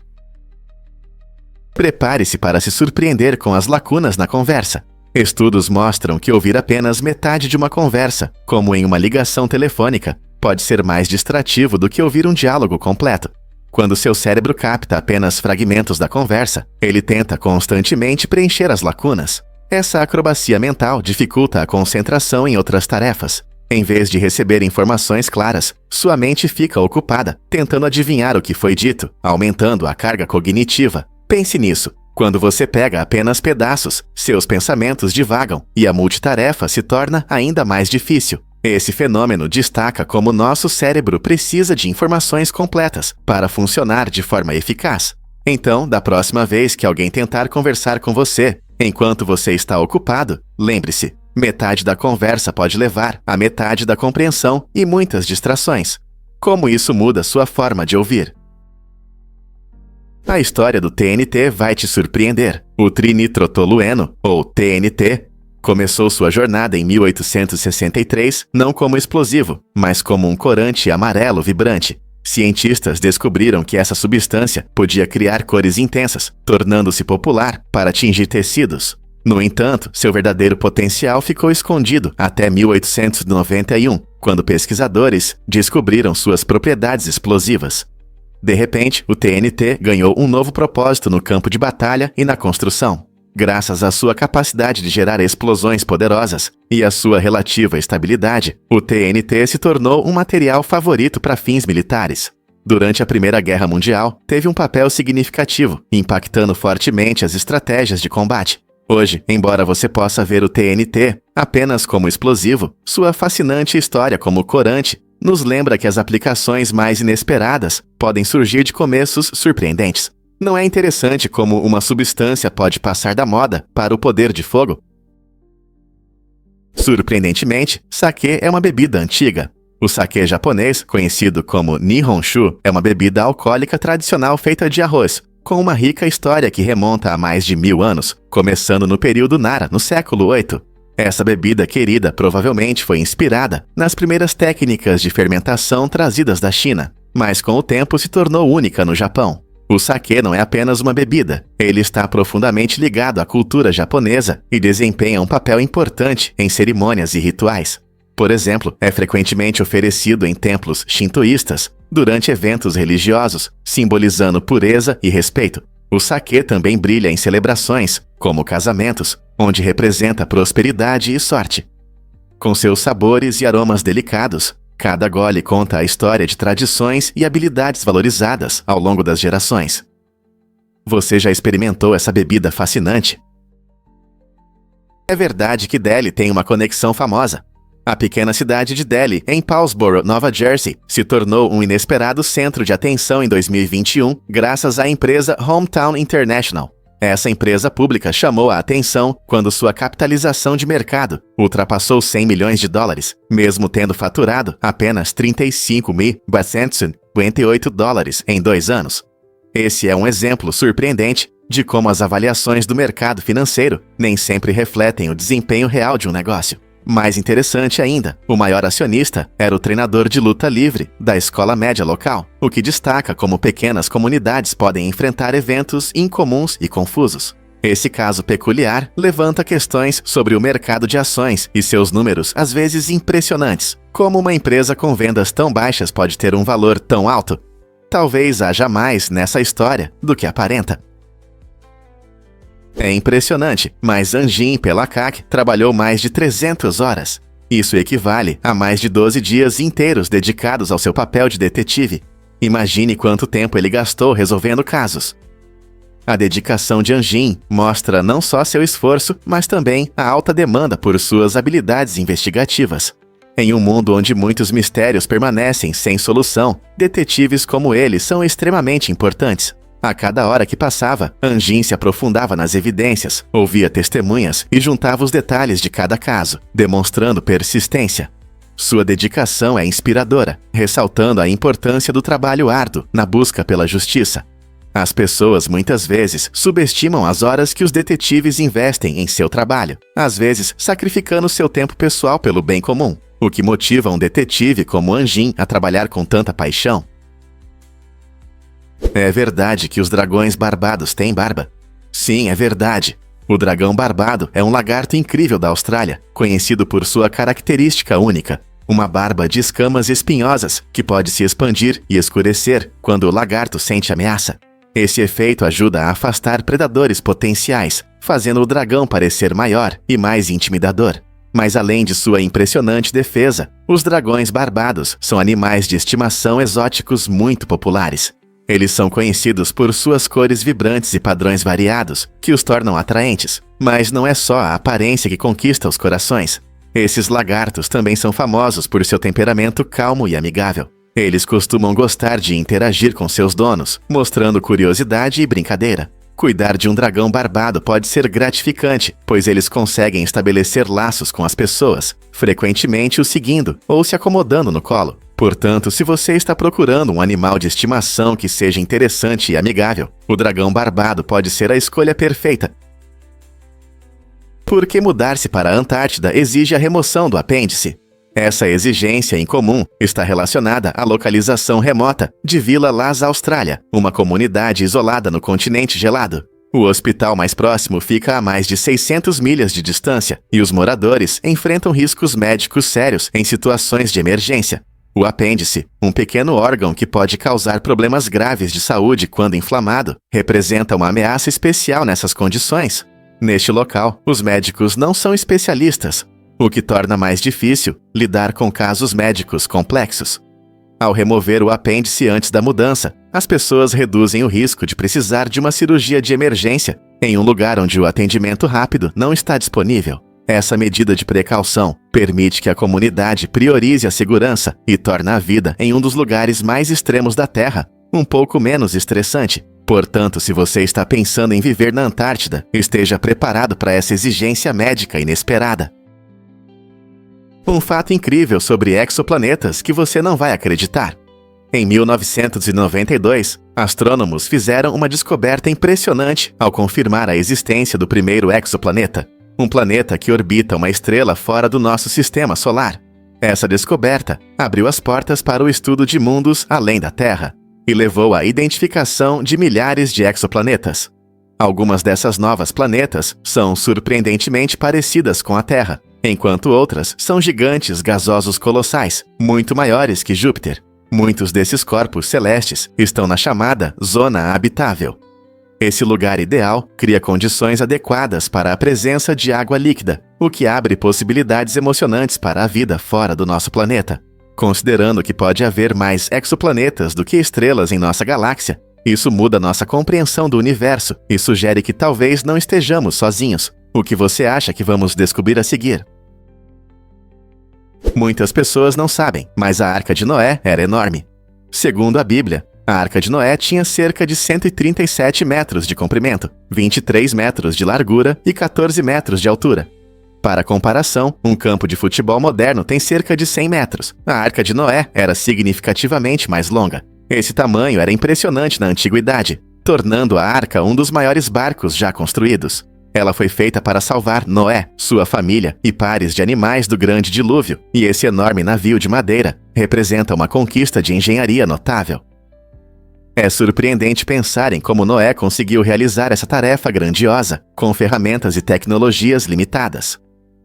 Prepare-se para se surpreender com as lacunas na conversa. Estudos mostram que ouvir apenas metade de uma conversa, como em uma ligação telefônica, pode ser mais distrativo do que ouvir um diálogo completo. Quando seu cérebro capta apenas fragmentos da conversa, ele tenta constantemente preencher as lacunas. Essa acrobacia mental dificulta a concentração em outras tarefas. Em vez de receber informações claras, sua mente fica ocupada, tentando adivinhar o que foi dito, aumentando a carga cognitiva. Pense nisso. Quando você pega apenas pedaços, seus pensamentos divagam e a multitarefa se torna ainda mais difícil. Esse fenômeno destaca como nosso cérebro precisa de informações completas para funcionar de forma eficaz. Então, da próxima vez que alguém tentar conversar com você, enquanto você está ocupado, lembre-se, metade da conversa pode levar a metade da compreensão e muitas distrações. Como isso muda sua forma de ouvir? A história do TNT vai te surpreender. O trinitrotolueno, ou TNT, começou sua jornada em 1863 não como explosivo, mas como um corante amarelo vibrante. Cientistas descobriram que essa substância podia criar cores intensas, tornando-se popular para tingir tecidos. No entanto, seu verdadeiro potencial ficou escondido até 1891, quando pesquisadores descobriram suas propriedades explosivas. De repente, o TNT ganhou um novo propósito no campo de batalha e na construção. Graças à sua capacidade de gerar explosões poderosas e à sua relativa estabilidade, o TNT se tornou um material favorito para fins militares. Durante a Primeira Guerra Mundial, teve um papel significativo, impactando fortemente as estratégias de combate. Hoje, embora você possa ver o TNT apenas como explosivo, sua fascinante história como corante nos lembra que as aplicações mais inesperadas podem surgir de começos surpreendentes. Não é interessante como uma substância pode passar da moda para o poder de fogo? Surpreendentemente, sake é uma bebida antiga. O sake japonês, conhecido como Nihonshu, é uma bebida alcoólica tradicional feita de arroz, com uma rica história que remonta a mais de 1000 anos, começando no período Nara, no século VIII. Essa bebida querida provavelmente foi inspirada nas primeiras técnicas de fermentação trazidas da China, mas com o tempo se tornou única no Japão. O sake não é apenas uma bebida, ele está profundamente ligado à cultura japonesa e desempenha um papel importante em cerimônias e rituais. Por exemplo, é frequentemente oferecido em templos shintoístas durante eventos religiosos, simbolizando pureza e respeito. O sake também brilha em celebrações, como casamentos, onde representa prosperidade e sorte. Com seus sabores e aromas delicados, cada gole conta a história de tradições e habilidades valorizadas ao longo das gerações. Você já experimentou essa bebida fascinante? É verdade que Delhi tem uma conexão famosa. A pequena cidade de Delhi, em Paulsboro, Nova Jersey, se tornou um inesperado centro de atenção em 2021 graças à empresa Hometown International. Essa empresa pública chamou a atenção quando sua capitalização de mercado ultrapassou $100 milhões, mesmo tendo faturado apenas $35.458 em 2 anos. Esse é um exemplo surpreendente de como as avaliações do mercado financeiro nem sempre refletem o desempenho real de um negócio. Mais interessante ainda, o maior acionista era o treinador de luta livre da escola média local, o que destaca como pequenas comunidades podem enfrentar eventos incomuns e confusos. Esse caso peculiar levanta questões sobre o mercado de ações e seus números às vezes impressionantes. Como uma empresa com vendas tão baixas pode ter um valor tão alto? Talvez haja mais nessa história do que aparenta. É impressionante, mas Anjin Pelakak trabalhou mais de 300 horas. Isso equivale a mais de 12 dias inteiros dedicados ao seu papel de detetive. Imagine quanto tempo ele gastou resolvendo casos. A dedicação de Anjin mostra não só seu esforço, mas também a alta demanda por suas habilidades investigativas. Em um mundo onde muitos mistérios permanecem sem solução, detetives como ele são extremamente importantes. A cada hora que passava, Anjin se aprofundava nas evidências, ouvia testemunhas e juntava os detalhes de cada caso, demonstrando persistência. Sua dedicação é inspiradora, ressaltando a importância do trabalho árduo na busca pela justiça. As pessoas muitas vezes subestimam as horas que os detetives investem em seu trabalho, às vezes sacrificando seu tempo pessoal pelo bem comum. O que motiva um detetive como Anjin a trabalhar com tanta paixão? É verdade que os dragões barbados têm barba? Sim, é verdade. O dragão barbado é um lagarto incrível da Austrália, conhecido por sua característica única, uma barba de escamas espinhosas que pode se expandir e escurecer quando o lagarto sente ameaça. Esse efeito ajuda a afastar predadores potenciais, fazendo o dragão parecer maior e mais intimidador. Mas além de sua impressionante defesa, os dragões barbados são animais de estimação exóticos muito populares. Eles são conhecidos por suas cores vibrantes e padrões variados, que os tornam atraentes. Mas não é só a aparência que conquista os corações. Esses lagartos também são famosos por seu temperamento calmo e amigável. Eles costumam gostar de interagir com seus donos, mostrando curiosidade e brincadeira. Cuidar de um dragão barbado pode ser gratificante, pois eles conseguem estabelecer laços com as pessoas, frequentemente os seguindo ou se acomodando no colo. Portanto, se você está procurando um animal de estimação que seja interessante e amigável, o dragão barbado pode ser a escolha perfeita. Por que mudar-se para a Antártida exige a remoção do apêndice? Essa exigência incomum está relacionada à localização remota de Vila Las Austrália, uma comunidade isolada no continente gelado. O hospital mais próximo fica a mais de 600 milhas de distância e os moradores enfrentam riscos médicos sérios em situações de emergência. O apêndice, um pequeno órgão que pode causar problemas graves de saúde quando inflamado, representa uma ameaça especial nessas condições. Neste local, os médicos não são especialistas, o que torna mais difícil lidar com casos médicos complexos. Ao remover o apêndice antes da mudança, as pessoas reduzem o risco de precisar de uma cirurgia de emergência em um lugar onde o atendimento rápido não está disponível. Essa medida de precaução permite que a comunidade priorize a segurança e torna a vida em um dos lugares mais extremos da Terra um pouco menos estressante. Portanto, se você está pensando em viver na Antártida, esteja preparado para essa exigência médica inesperada. Um fato incrível sobre exoplanetas que você não vai acreditar. Em 1992, astrônomos fizeram uma descoberta impressionante ao confirmar a existência do primeiro exoplaneta, um planeta que orbita uma estrela fora do nosso sistema solar. Essa descoberta abriu as portas para o estudo de mundos além da Terra e levou à identificação de milhares de exoplanetas. Algumas dessas novas planetas são surpreendentemente parecidas com a Terra, enquanto outras são gigantes gasosos colossais, muito maiores que Júpiter. Muitos desses corpos celestes estão na chamada zona habitável. Esse lugar ideal cria condições adequadas para a presença de água líquida, o que abre possibilidades emocionantes para a vida fora do nosso planeta. Considerando que pode haver mais exoplanetas do que estrelas em nossa galáxia, isso muda nossa compreensão do universo e sugere que talvez não estejamos sozinhos. O que você acha que vamos descobrir a seguir? Muitas pessoas não sabem, mas a Arca de Noé era enorme. Segundo a Bíblia, a Arca de Noé tinha cerca de 137 metros de comprimento, 23 metros de largura e 14 metros de altura. Para comparação, um campo de futebol moderno tem cerca de 100 metros. A Arca de Noé era significativamente mais longa. Esse tamanho era impressionante na antiguidade, tornando a Arca um dos maiores barcos já construídos. Ela foi feita para salvar Noé, sua família e pares de animais do grande dilúvio, e esse enorme navio de madeira representa uma conquista de engenharia notável. É surpreendente pensar em como Noé conseguiu realizar essa tarefa grandiosa, com ferramentas e tecnologias limitadas.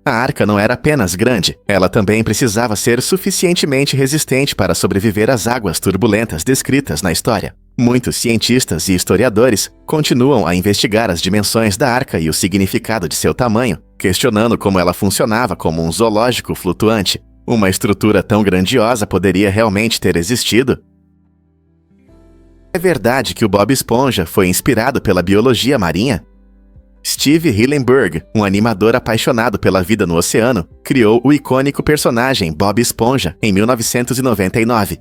A arca não era apenas grande, ela também precisava ser suficientemente resistente para sobreviver às águas turbulentas descritas na história. Muitos cientistas e historiadores continuam a investigar as dimensões da arca e o significado de seu tamanho, questionando como ela funcionava como um zoológico flutuante. Uma estrutura tão grandiosa poderia realmente ter existido? É verdade que o Bob Esponja foi inspirado pela biologia marinha? Steve Hillenburg, um animador apaixonado pela vida no oceano, criou o icônico personagem Bob Esponja em 1999.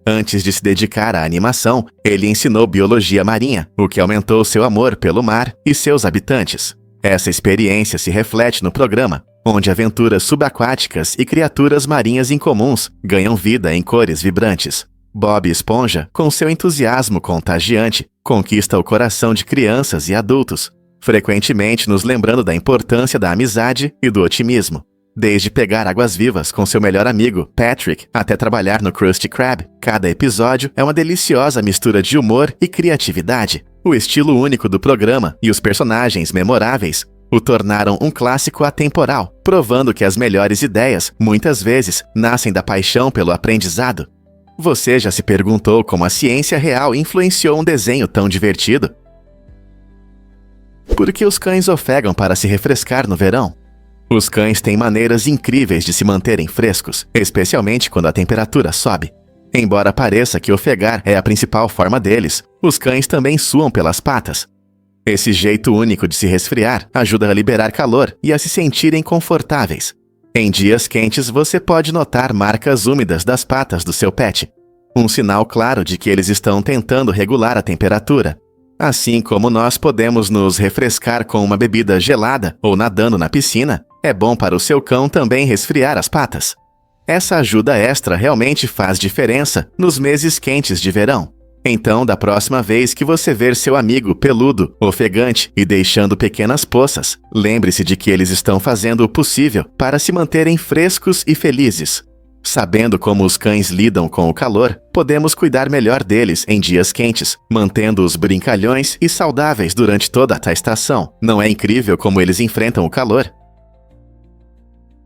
Antes de se dedicar à animação, ele ensinou biologia marinha, o que aumentou seu amor pelo mar e seus habitantes. Essa experiência se reflete no programa, onde aventuras subaquáticas e criaturas marinhas incomuns ganham vida em cores vibrantes. Bob Esponja, com seu entusiasmo contagiante, Conquista o coração de crianças e adultos, frequentemente nos lembrando da importância da amizade e do otimismo. Desde pegar águas-vivas com seu melhor amigo, Patrick, até trabalhar no Krusty Krab, cada episódio é uma deliciosa mistura de humor e criatividade. O estilo único do programa e os personagens memoráveis o tornaram um clássico atemporal, provando que as melhores ideias, muitas vezes, nascem da paixão pelo aprendizado. Você já se perguntou como a ciência real influenciou um desenho tão divertido? Por que os cães ofegam para se refrescar no verão? Os cães têm maneiras incríveis de se manterem frescos, especialmente quando a temperatura sobe. Embora pareça que ofegar é a principal forma deles, os cães também suam pelas patas. Esse jeito único de se resfriar ajuda a liberar calor e a se sentirem confortáveis. Em dias quentes, você pode notar marcas úmidas das patas do seu pet, um sinal claro de que eles estão tentando regular a temperatura. Assim como nós podemos nos refrescar com uma bebida gelada ou nadando na piscina, é bom para o seu cão também resfriar as patas. Essa ajuda extra realmente faz diferença nos meses quentes de verão. Então, da próxima vez que você ver seu amigo peludo, ofegante e deixando pequenas poças, lembre-se de que eles estão fazendo o possível para se manterem frescos e felizes. Sabendo como os cães lidam com o calor, podemos cuidar melhor deles em dias quentes, mantendo-os brincalhões e saudáveis durante toda a estação. Não é incrível como eles enfrentam o calor?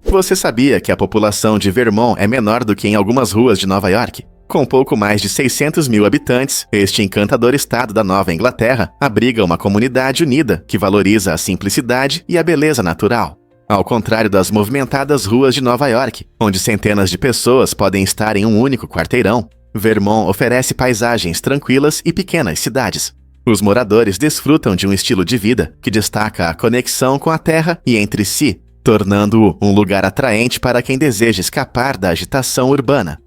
Você sabia que a população de Vermont é menor do que em algumas ruas de Nova York? Com pouco mais de 600 mil habitantes, este encantador estado da Nova Inglaterra abriga uma comunidade unida que valoriza a simplicidade e a beleza natural. Ao contrário das movimentadas ruas de Nova York, onde centenas de pessoas podem estar em um único quarteirão, Vermont oferece paisagens tranquilas e pequenas cidades. Os moradores desfrutam de um estilo de vida que destaca a conexão com a terra e entre si, tornando-o um lugar atraente para quem deseja escapar da agitação urbana.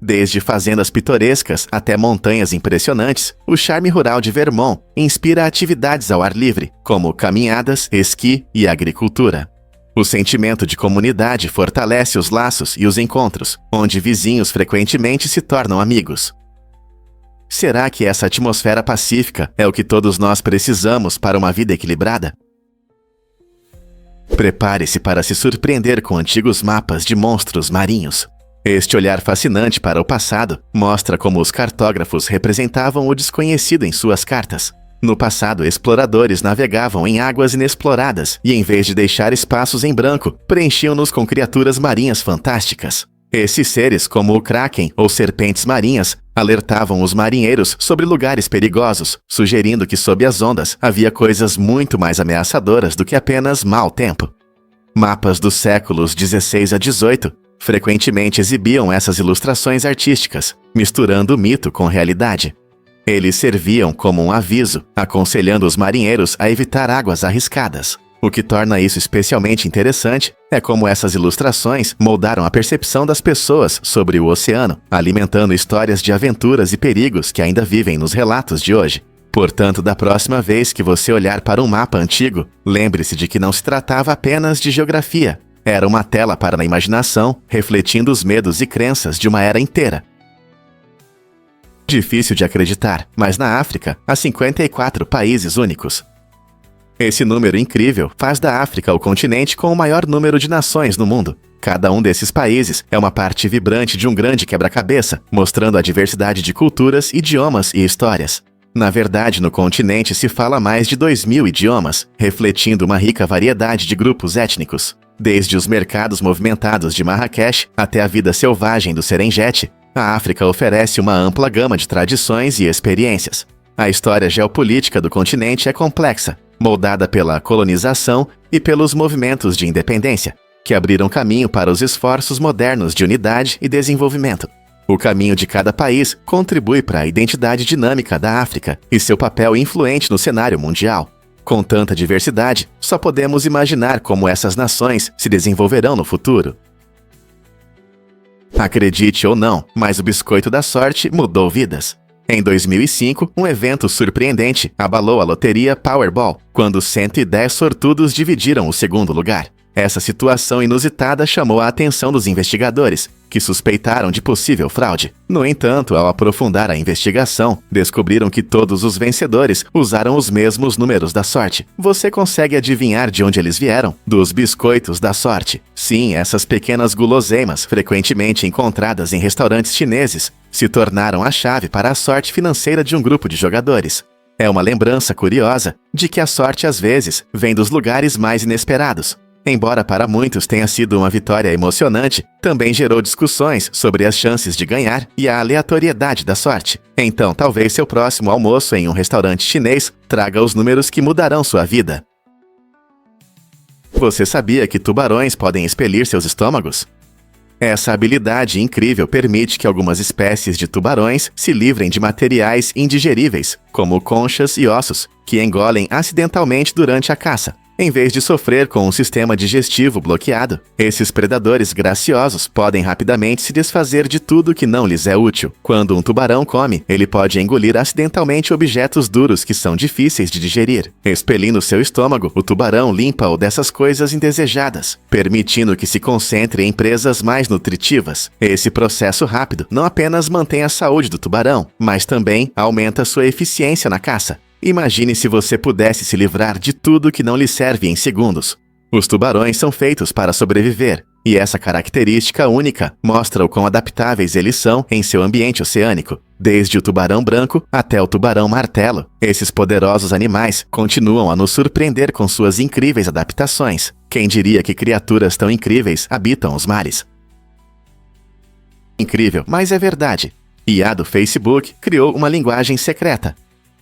Desde fazendas pitorescas até montanhas impressionantes, o charme rural de Vermont inspira atividades ao ar livre, como caminhadas, esqui e agricultura. O sentimento de comunidade fortalece os laços e os encontros, onde vizinhos frequentemente se tornam amigos. Será que essa atmosfera pacífica é o que todos nós precisamos para uma vida equilibrada? Prepare-se para se surpreender com antigos mapas de monstros marinhos. Este olhar fascinante para o passado mostra como os cartógrafos representavam o desconhecido em suas cartas. No passado, exploradores navegavam em águas inexploradas e, em vez de deixar espaços em branco, preenchiam-nos com criaturas marinhas fantásticas. Esses seres, como o kraken ou serpentes marinhas, alertavam os marinheiros sobre lugares perigosos, sugerindo que sob as ondas havia coisas muito mais ameaçadoras do que apenas mau tempo. Mapas dos séculos XVI a XVIII frequentemente exibiam essas ilustrações artísticas, misturando mito com realidade. Eles serviam como um aviso, aconselhando os marinheiros a evitar águas arriscadas. O que torna isso especialmente interessante é como essas ilustrações moldaram a percepção das pessoas sobre o oceano, alimentando histórias de aventuras e perigos que ainda vivem nos relatos de hoje. Portanto, da próxima vez que você olhar para um mapa antigo, lembre-se de que não se tratava apenas de geografia. Era uma tela para a imaginação, refletindo os medos e crenças de uma era inteira. Difícil de acreditar, mas na África há 54 países únicos. Esse número incrível faz da África o continente com o maior número de nações no mundo. Cada um desses países é uma parte vibrante de um grande quebra-cabeça, mostrando a diversidade de culturas, idiomas e histórias. Na verdade, no continente se fala mais de 2.000 idiomas, refletindo uma rica variedade de grupos étnicos. Desde os mercados movimentados de Marrakech até a vida selvagem do Serengeti, a África oferece uma ampla gama de tradições e experiências. A história geopolítica do continente é complexa, moldada pela colonização e pelos movimentos de independência, que abriram caminho para os esforços modernos de unidade e desenvolvimento. O caminho de cada país contribui para a identidade dinâmica da África e seu papel influente no cenário mundial. Com tanta diversidade, só podemos imaginar como essas nações se desenvolverão no futuro. Acredite ou não, mas o biscoito da sorte mudou vidas. Em 2005, um evento surpreendente abalou a loteria Powerball, quando 110 sortudos dividiram o segundo lugar. Essa situação inusitada chamou a atenção dos investigadores, que suspeitaram de possível fraude. No entanto, ao aprofundar a investigação, descobriram que todos os vencedores usaram os mesmos números da sorte. Você consegue adivinhar de onde eles vieram? Dos biscoitos da sorte. Sim, essas pequenas guloseimas, frequentemente encontradas em restaurantes chineses, se tornaram a chave para a sorte financeira de um grupo de jogadores. É uma lembrança curiosa de que a sorte às vezes vem dos lugares mais inesperados. Embora para muitos tenha sido uma vitória emocionante, também gerou discussões sobre as chances de ganhar e a aleatoriedade da sorte. Então, talvez seu próximo almoço em um restaurante chinês traga os números que mudarão sua vida. Você sabia que tubarões podem expelir seus estômagos? Essa habilidade incrível permite que algumas espécies de tubarões se livrem de materiais indigeríveis, como conchas e ossos, que engolem acidentalmente durante a caça. Em vez de sofrer com um sistema digestivo bloqueado, esses predadores graciosos podem rapidamente se desfazer de tudo que não lhes é útil. Quando um tubarão come, ele pode engolir acidentalmente objetos duros que são difíceis de digerir. Expelindo seu estômago, o tubarão limpa-o dessas coisas indesejadas, permitindo que se concentre em presas mais nutritivas. Esse processo rápido não apenas mantém a saúde do tubarão, mas também aumenta sua eficiência na caça. Imagine se você pudesse se livrar de tudo que não lhe serve em segundos. Os tubarões são feitos para sobreviver, e essa característica única mostra o quão adaptáveis eles são em seu ambiente oceânico. Desde o tubarão branco até o tubarão martelo, esses poderosos animais continuam a nos surpreender com suas incríveis adaptações. Quem diria que criaturas tão incríveis habitam os mares? Incrível, mas é verdade. IA do Facebook criou uma linguagem secreta.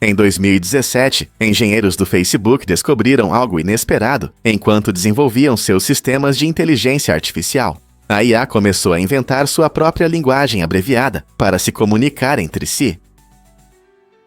Em 2017, engenheiros do Facebook descobriram algo inesperado enquanto desenvolviam seus sistemas de inteligência artificial. A IA começou a inventar sua própria linguagem abreviada para se comunicar entre si.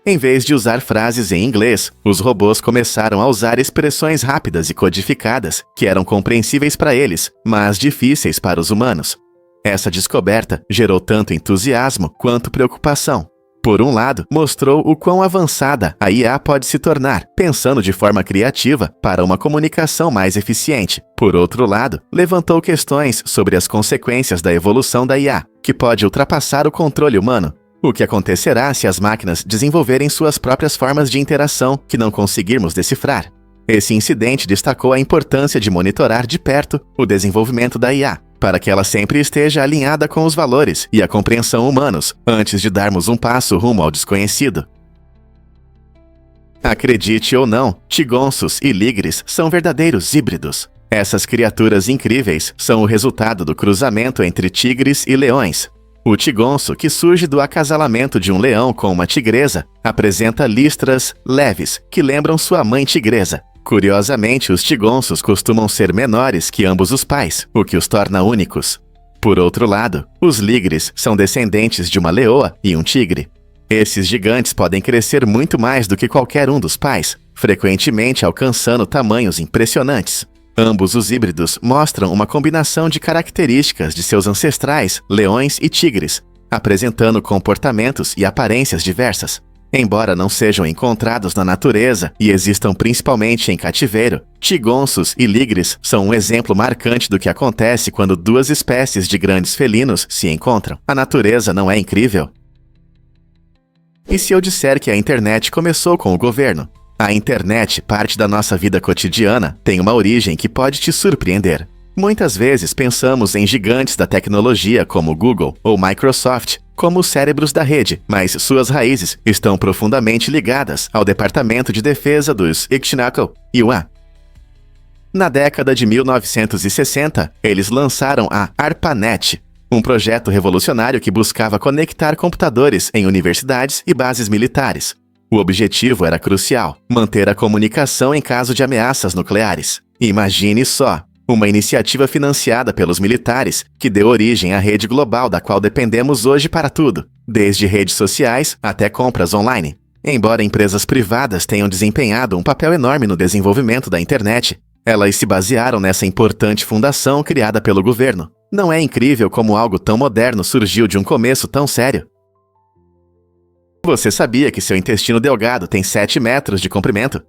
Em vez de usar frases em inglês, os robôs começaram a usar expressões rápidas e codificadas que eram compreensíveis para eles, mas difíceis para os humanos. Essa descoberta gerou tanto entusiasmo quanto preocupação. Por um lado, mostrou o quão avançada a IA pode se tornar, pensando de forma criativa para uma comunicação mais eficiente. Por outro lado, levantou questões sobre as consequências da evolução da IA, que pode ultrapassar o controle humano. O que acontecerá se as máquinas desenvolverem suas próprias formas de interação que não conseguirmos decifrar? Esse incidente destacou a importância de monitorar de perto o desenvolvimento da IA, para que ela sempre esteja alinhada com os valores e a compreensão humanos, antes de darmos um passo rumo ao desconhecido. Acredite ou não, tigonços e ligres são verdadeiros híbridos. Essas criaturas incríveis são o resultado do cruzamento entre tigres e leões. O tigonço, que surge do acasalamento de um leão com uma tigresa, apresenta listras leves que lembram sua mãe tigresa. Curiosamente, os tigonços costumam ser menores que ambos os pais, o que os torna únicos. Por outro lado, os ligres são descendentes de uma leoa e um tigre. Esses gigantes podem crescer muito mais do que qualquer um dos pais, frequentemente alcançando tamanhos impressionantes. Ambos os híbridos mostram uma combinação de características de seus ancestrais, leões e tigres, apresentando comportamentos e aparências diversas. Embora não sejam encontrados na natureza e existam principalmente em cativeiro, tigonços e ligres são um exemplo marcante do que acontece quando duas espécies de grandes felinos se encontram. A natureza não é incrível? E se eu disser que a internet começou com o governo? A internet, parte da nossa vida cotidiana, tem uma origem que pode te surpreender. Muitas vezes pensamos em gigantes da tecnologia como Google ou Microsoft, como os cérebros da rede, mas suas raízes estão profundamente ligadas ao Departamento de Defesa dos Ixtacil Yuan. Na década de 1960, eles lançaram a ARPANET, um projeto revolucionário que buscava conectar computadores em universidades e bases militares. O objetivo era crucial: manter a comunicação em caso de ameaças nucleares. Imagine só! Uma iniciativa financiada pelos militares que deu origem à rede global da qual dependemos hoje para tudo, desde redes sociais até compras online. Embora empresas privadas tenham desempenhado um papel enorme no desenvolvimento da internet, elas se basearam nessa importante fundação criada pelo governo. Não é incrível como algo tão moderno surgiu de um começo tão sério? Você sabia que seu intestino delgado tem 7 metros de comprimento?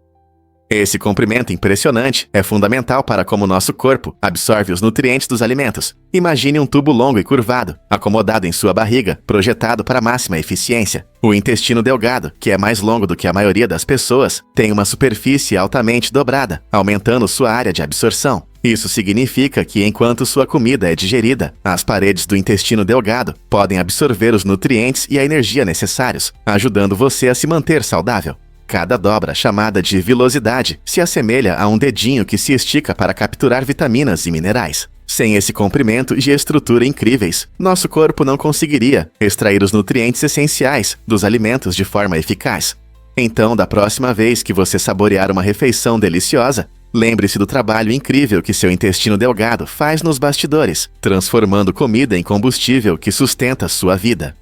Esse comprimento impressionante é fundamental para como nosso corpo absorve os nutrientes dos alimentos. Imagine um tubo longo e curvado, acomodado em sua barriga, projetado para máxima eficiência. O intestino delgado, que é mais longo do que a maioria das pessoas, tem uma superfície altamente dobrada, aumentando sua área de absorção. Isso significa que enquanto sua comida é digerida, as paredes do intestino delgado podem absorver os nutrientes e a energia necessários, ajudando você a se manter saudável. Cada dobra, chamada de vilosidade, se assemelha a um dedinho que se estica para capturar vitaminas e minerais. Sem esse comprimento e estrutura incríveis, nosso corpo não conseguiria extrair os nutrientes essenciais dos alimentos de forma eficaz. Então, da próxima vez que você saborear uma refeição deliciosa, lembre-se do trabalho incrível que seu intestino delgado faz nos bastidores, transformando comida em combustível que sustenta sua vida.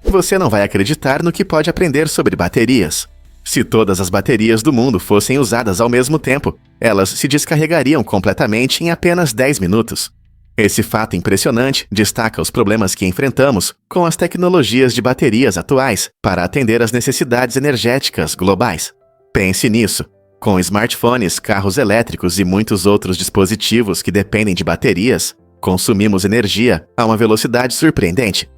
Você não vai acreditar no que pode aprender sobre baterias. Se todas as baterias do mundo fossem usadas ao mesmo tempo, elas se descarregariam completamente em apenas 10 minutos. Esse fato impressionante destaca os problemas que enfrentamos com as tecnologias de baterias atuais para atender às necessidades energéticas globais. Pense nisso. Com smartphones, carros elétricos e muitos outros dispositivos que dependem de baterias, consumimos energia a uma velocidade surpreendente.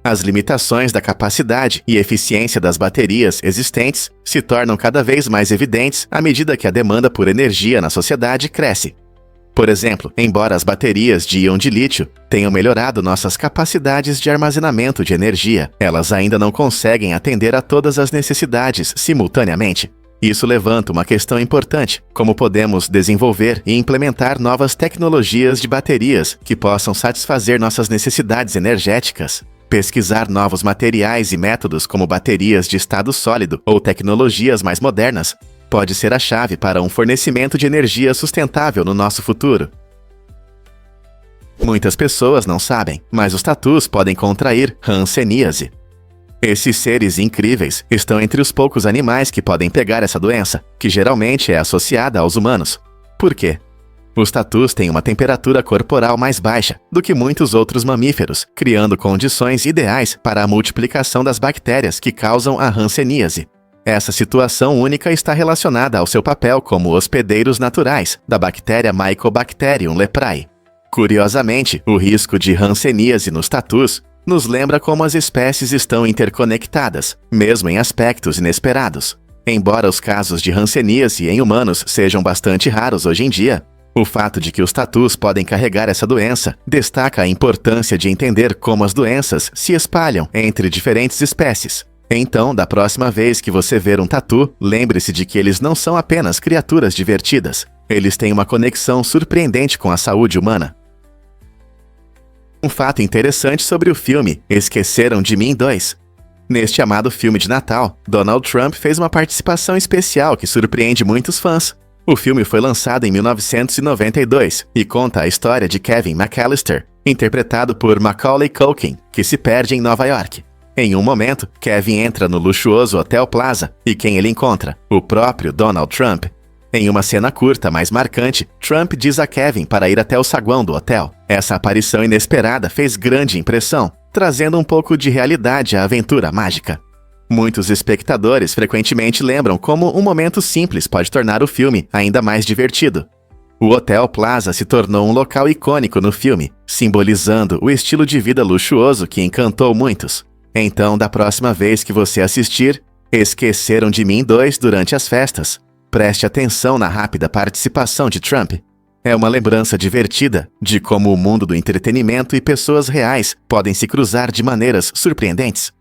As limitações da capacidade e eficiência das baterias existentes se tornam cada vez mais evidentes à medida que a demanda por energia na sociedade cresce. Por exemplo, embora as baterias de íon de lítio tenham melhorado nossas capacidades de armazenamento de energia, elas ainda não conseguem atender a todas as necessidades simultaneamente. Isso levanta uma questão importante: como podemos desenvolver e implementar novas tecnologias de baterias que possam satisfazer nossas necessidades energéticas? Pesquisar novos materiais e métodos como baterias de estado sólido ou tecnologias mais modernas pode ser a chave para um fornecimento de energia sustentável no nosso futuro. Muitas pessoas não sabem, mas os tatus podem contrair hanseníase. Esses seres incríveis estão entre os poucos animais que podem pegar essa doença, que geralmente é associada aos humanos. Por quê? Os tatus têm uma temperatura corporal mais baixa do que muitos outros mamíferos, criando condições ideais para a multiplicação das bactérias que causam a hanseníase. Essa situação única está relacionada ao seu papel como hospedeiros naturais da bactéria Mycobacterium leprae. Curiosamente, o risco de hanseníase nos tatus nos lembra como as espécies estão interconectadas, mesmo em aspectos inesperados. Embora os casos de hanseníase em humanos sejam bastante raros hoje em dia, o fato de que os tatus podem carregar essa doença destaca a importância de entender como as doenças se espalham entre diferentes espécies. Então, da próxima vez que você ver um tatu, lembre-se de que eles não são apenas criaturas divertidas. Eles têm uma conexão surpreendente com a saúde humana. Um fato interessante sobre o filme Esqueceram de Mim 2. Neste amado filme de Natal, Donald Trump fez uma participação especial que surpreende muitos fãs. O filme foi lançado em 1992 e conta a história de Kevin McAllister, interpretado por Macaulay Culkin, que se perde em Nova York. Em um momento, Kevin entra no luxuoso Hotel Plaza e quem ele encontra? O próprio Donald Trump. Em uma cena curta, mas marcante, Trump diz a Kevin para ir até o saguão do hotel. Essa aparição inesperada fez grande impressão, trazendo um pouco de realidade à aventura mágica. Muitos espectadores frequentemente lembram como um momento simples pode tornar o filme ainda mais divertido. O Hotel Plaza se tornou um local icônico no filme, simbolizando o estilo de vida luxuoso que encantou muitos. Então, da próxima vez que você assistir Esqueceram de Mim 2 durante as festas, preste atenção na rápida participação de Trump. É uma lembrança divertida de como o mundo do entretenimento e pessoas reais podem se cruzar de maneiras surpreendentes.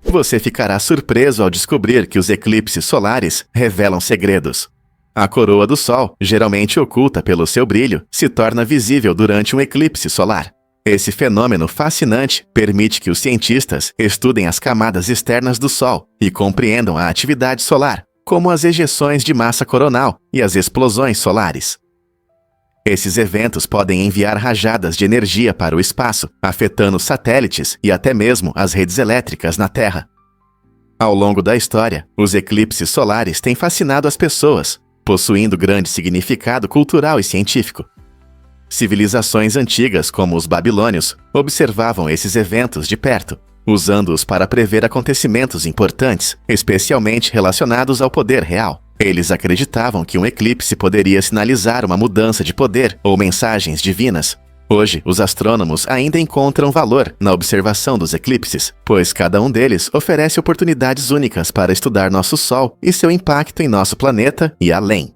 Você ficará surpreso ao descobrir que os eclipses solares revelam segredos. A coroa do Sol, geralmente oculta pelo seu brilho, se torna visível durante um eclipse solar. Esse fenômeno fascinante permite que os cientistas estudem as camadas externas do Sol e compreendam a atividade solar, como as ejeções de massa coronal e as explosões solares. Esses eventos podem enviar rajadas de energia para o espaço, afetando satélites e até mesmo as redes elétricas na Terra. Ao longo da história, os eclipses solares têm fascinado as pessoas, possuindo grande significado cultural e científico. Civilizações antigas, como os babilônios, observavam esses eventos de perto. usando-os para prever acontecimentos importantes, especialmente relacionados ao poder real. Eles acreditavam que um eclipse poderia sinalizar uma mudança de poder ou mensagens divinas. Hoje, os astrônomos ainda encontram valor na observação dos eclipses, pois cada um deles oferece oportunidades únicas para estudar nosso Sol e seu impacto em nosso planeta e além.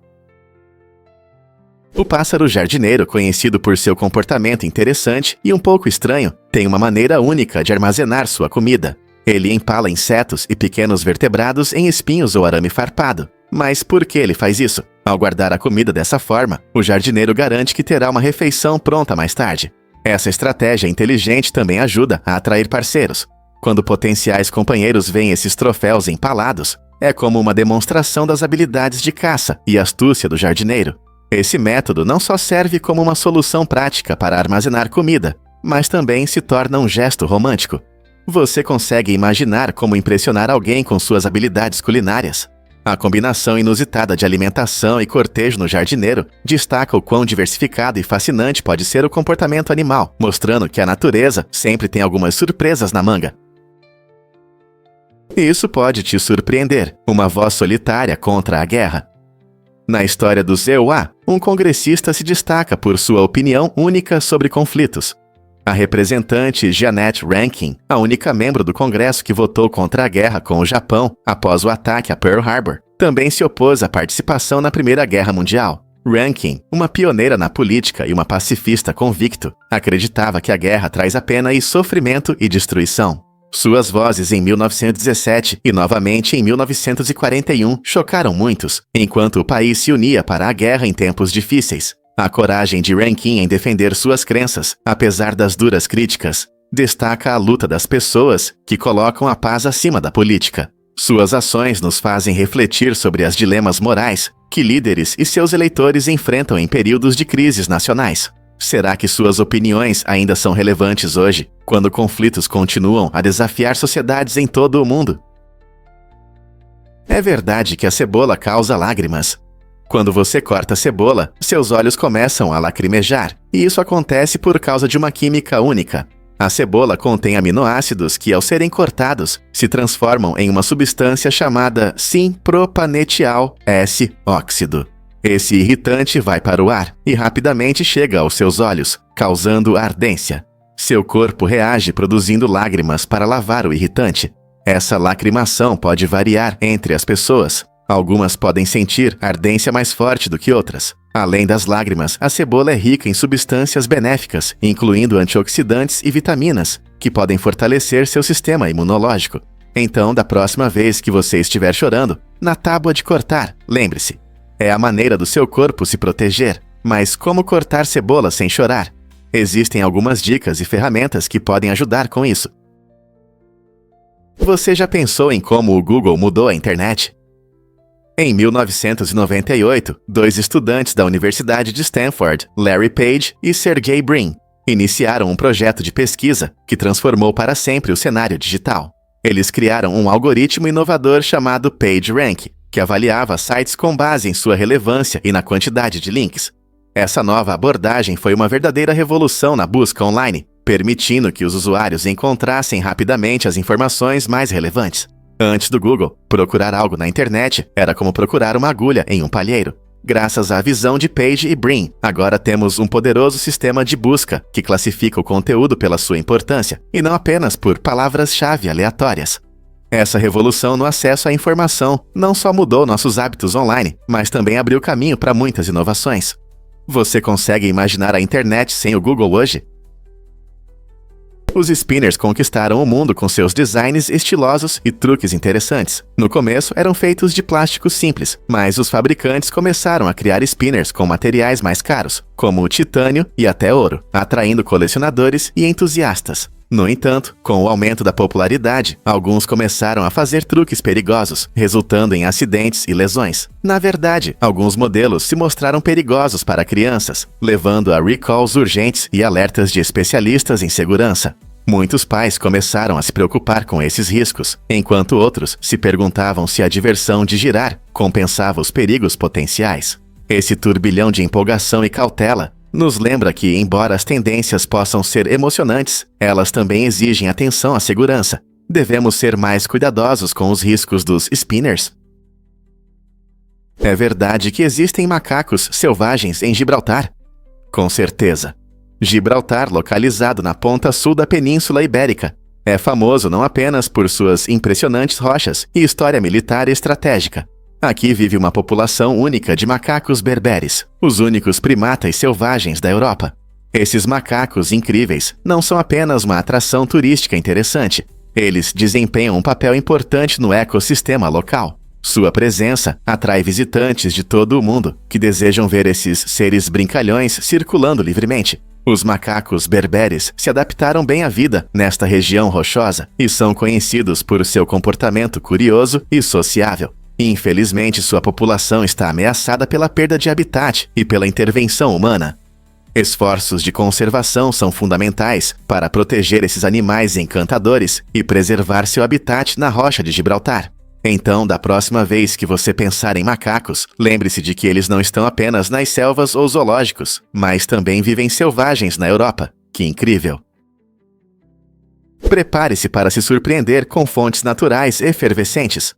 O pássaro jardineiro, conhecido por seu comportamento interessante e um pouco estranho, tem uma maneira única de armazenar sua comida. Ele empala insetos e pequenos vertebrados em espinhos ou arame farpado. Mas por que ele faz isso? Ao guardar a comida dessa forma, o jardineiro garante que terá uma refeição pronta mais tarde. Essa estratégia inteligente também ajuda a atrair parceiros. Quando potenciais companheiros veem esses troféus empalados, é como uma demonstração das habilidades de caça e astúcia do jardineiro. Esse método não só serve como uma solução prática para armazenar comida, mas também se torna um gesto romântico. Você consegue imaginar como impressionar alguém com suas habilidades culinárias? A combinação inusitada de alimentação e cortejo no jardineiro destaca o quão diversificado e fascinante pode ser o comportamento animal, mostrando que a natureza sempre tem algumas surpresas na manga. Isso pode te surpreender, uma voz solitária contra a guerra. Na história dos EUA, um congressista se destaca por sua opinião única sobre conflitos. A representante Jeannette Rankin, a única membro do Congresso que votou contra a guerra com o Japão após o ataque a Pearl Harbor, também se opôs à participação na Primeira Guerra Mundial. Rankin, uma pioneira na política e uma pacifista convicto, acreditava que a guerra traz apenas sofrimento e destruição. Suas vozes em 1917 e novamente em 1941 chocaram muitos, enquanto o país se unia para a guerra em tempos difíceis. A coragem de Rankin em defender suas crenças, apesar das duras críticas, destaca a luta das pessoas que colocam a paz acima da política. Suas ações nos fazem refletir sobre as dilemas morais que líderes e seus eleitores enfrentam em períodos de crises nacionais. Será que suas opiniões ainda são relevantes hoje, quando conflitos continuam a desafiar sociedades em todo o mundo? É verdade que a cebola causa lágrimas. Quando você corta a cebola, seus olhos começam a lacrimejar, e isso acontece por causa de uma química única. A cebola contém aminoácidos que, ao serem cortados, se transformam em uma substância chamada 5-propanetial-S-óxido. Esse irritante vai para o ar e rapidamente chega aos seus olhos, causando ardência. Seu corpo reage produzindo lágrimas para lavar o irritante. Essa lacrimação pode variar entre as pessoas. Algumas podem sentir ardência mais forte do que outras. Além das lágrimas, a cebola é rica em substâncias benéficas, incluindo antioxidantes e vitaminas, que podem fortalecer seu sistema imunológico. Então, da próxima vez que você estiver chorando, na tábua de cortar, lembre-se, é a maneira do seu corpo se proteger. Mas como cortar cebola sem chorar? Existem algumas dicas e ferramentas que podem ajudar com isso. Você já pensou em como o Google mudou a internet? Em 1998, dois estudantes da Universidade de Stanford, Larry Page e Sergey Brin, iniciaram um projeto de pesquisa que transformou para sempre o cenário digital. Eles criaram um algoritmo inovador chamado PageRank, que avaliava sites com base em sua relevância e na quantidade de links. Essa nova abordagem foi uma verdadeira revolução na busca online, permitindo que os usuários encontrassem rapidamente as informações mais relevantes. Antes do Google, procurar algo na internet era como procurar uma agulha em um palheiro. Graças à visão de Page e Brin, agora temos um poderoso sistema de busca que classifica o conteúdo pela sua importância, e não apenas por palavras-chave aleatórias. Essa revolução no acesso à informação não só mudou nossos hábitos online, mas também abriu caminho para muitas inovações. Você consegue imaginar a internet sem o Google hoje? Os spinners conquistaram o mundo com seus designs estilosos e truques interessantes. No começo, eram feitos de plástico simples, mas os fabricantes começaram a criar spinners com materiais mais caros, como o titânio e até ouro, atraindo colecionadores e entusiastas. No entanto, com o aumento da popularidade, alguns começaram a fazer truques perigosos, resultando em acidentes e lesões. Na verdade, alguns modelos se mostraram perigosos para crianças, levando a recalls urgentes e alertas de especialistas em segurança. Muitos pais começaram a se preocupar com esses riscos, enquanto outros se perguntavam se a diversão de girar compensava os perigos potenciais. Esse turbilhão de empolgação e cautela nos lembra que, embora as tendências possam ser emocionantes, elas também exigem atenção à segurança. Devemos ser mais cuidadosos com os riscos dos spinners. É verdade que existem macacos selvagens em Gibraltar? Com certeza. Gibraltar, localizado na ponta sul da Península Ibérica, é famoso não apenas por suas impressionantes rochas e história militar estratégica. Aqui vive uma população única de macacos berberes, os únicos primatas selvagens da Europa. Esses macacos incríveis não são apenas uma atração turística interessante. Eles desempenham um papel importante no ecossistema local. Sua presença atrai visitantes de todo o mundo que desejam ver esses seres brincalhões circulando livremente. Os macacos berberes se adaptaram bem à vida nesta região rochosa e são conhecidos por seu comportamento curioso e sociável. Infelizmente, sua população está ameaçada pela perda de habitat e pela intervenção humana. Esforços de conservação são fundamentais para proteger esses animais encantadores e preservar seu habitat na rocha de Gibraltar. Então, da próxima vez que você pensar em macacos, lembre-se de que eles não estão apenas nas selvas ou zoológicos, mas também vivem selvagens na Europa. Que incrível! Prepare-se para se surpreender com fontes naturais efervescentes.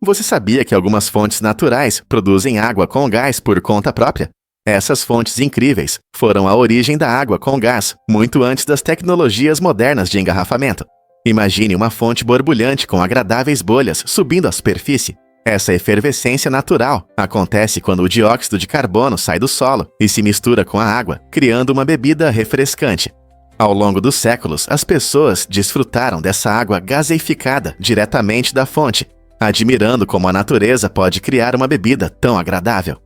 Você sabia que algumas fontes naturais produzem água com gás por conta própria? Essas fontes incríveis foram a origem da água com gás, muito antes das tecnologias modernas de engarrafamento. Imagine uma fonte borbulhante com agradáveis bolhas subindo à superfície. Essa efervescência natural acontece quando o dióxido de carbono sai do solo e se mistura com a água, criando uma bebida refrescante. Ao longo dos séculos, as pessoas desfrutaram dessa água gaseificada diretamente da fonte, admirando como a natureza pode criar uma bebida tão agradável.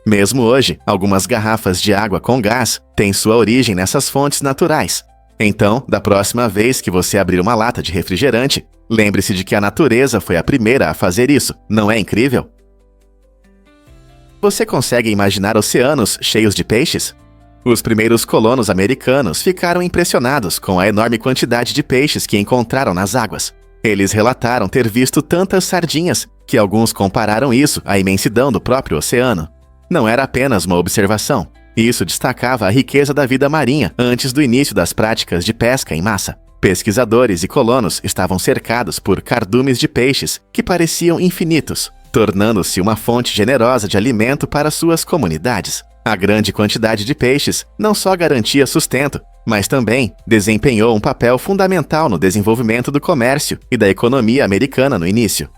Mesmo hoje, algumas garrafas de água com gás têm sua origem nessas fontes naturais. Então, da próxima vez que você abrir uma lata de refrigerante, lembre-se de que a natureza foi a primeira a fazer isso. Não é incrível? Você consegue imaginar oceanos cheios de peixes? Os primeiros colonos americanos ficaram impressionados com a enorme quantidade de peixes que encontraram nas águas. Eles relataram ter visto tantas sardinhas que alguns compararam isso à imensidão do próprio oceano. Não era apenas uma observação. Isso destacava a riqueza da vida marinha antes do início das práticas de pesca em massa. Pesquisadores e colonos estavam cercados por cardumes de peixes que pareciam infinitos, tornando-se uma fonte generosa de alimento para suas comunidades. A grande quantidade de peixes não só garantia sustento, mas também desempenhou um papel fundamental no desenvolvimento do comércio e da economia americana no início.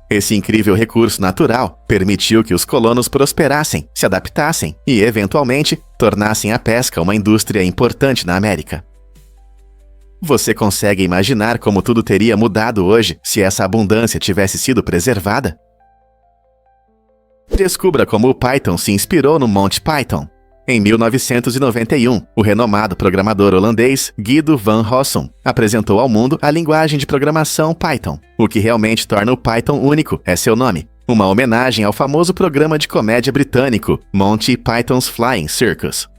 Esse incrível recurso natural permitiu que os colonos prosperassem, se adaptassem e, eventualmente, tornassem a pesca uma indústria importante na América. Você consegue imaginar como tudo teria mudado hoje se essa abundância tivesse sido preservada? Descubra como o Python se inspirou no Monty Python. Em 1991, o renomado programador holandês Guido van Rossum apresentou ao mundo a linguagem de programação Python. O que realmente torna o Python único é seu nome, uma homenagem ao famoso programa de comédia britânico Monty Python's Flying Circus.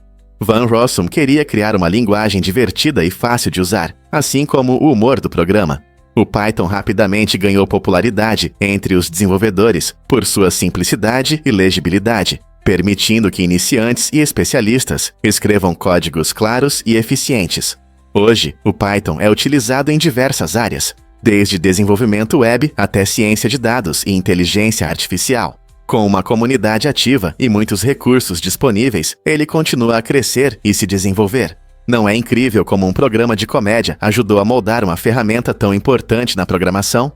Van Rossum queria criar uma linguagem divertida e fácil de usar, assim como o humor do programa. O Python rapidamente ganhou popularidade entre os desenvolvedores por sua simplicidade e legibilidade, permitindo que iniciantes e especialistas escrevam códigos claros e eficientes. Hoje, o Python é utilizado em diversas áreas, desde desenvolvimento web até ciência de dados e inteligência artificial. Com uma comunidade ativa e muitos recursos disponíveis, ele continua a crescer e se desenvolver. Não é incrível como um programa de comédia ajudou a moldar uma ferramenta tão importante na programação?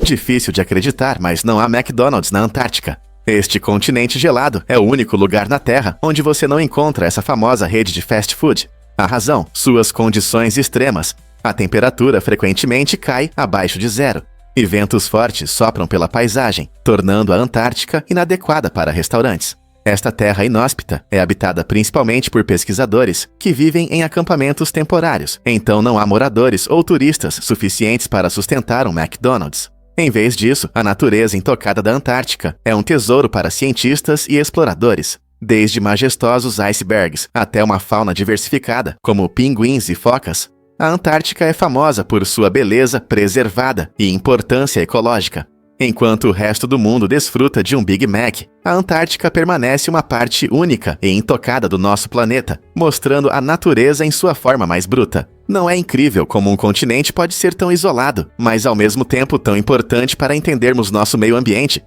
Difícil de acreditar, mas não há McDonald's na Antártica. Este continente gelado é o único lugar na Terra onde você não encontra essa famosa rede de fast food. A razão, suas condições extremas. A temperatura frequentemente cai abaixo de zero, e ventos fortes sopram pela paisagem, tornando a Antártica inadequada para restaurantes. Esta terra inóspita é habitada principalmente por pesquisadores que vivem em acampamentos temporários, então não há moradores ou turistas suficientes para sustentar um McDonald's. Em vez disso, a natureza intocada da Antártica é um tesouro para cientistas e exploradores. Desde majestosos icebergs até uma fauna diversificada, como pinguins e focas, a Antártica é famosa por sua beleza preservada e importância ecológica. Enquanto o resto do mundo desfruta de um Big Mac, a Antártica permanece uma parte única e intocada do nosso planeta, mostrando a natureza em sua forma mais bruta. Não é incrível como um continente pode ser tão isolado, mas ao mesmo tempo tão importante para entendermos nosso meio ambiente?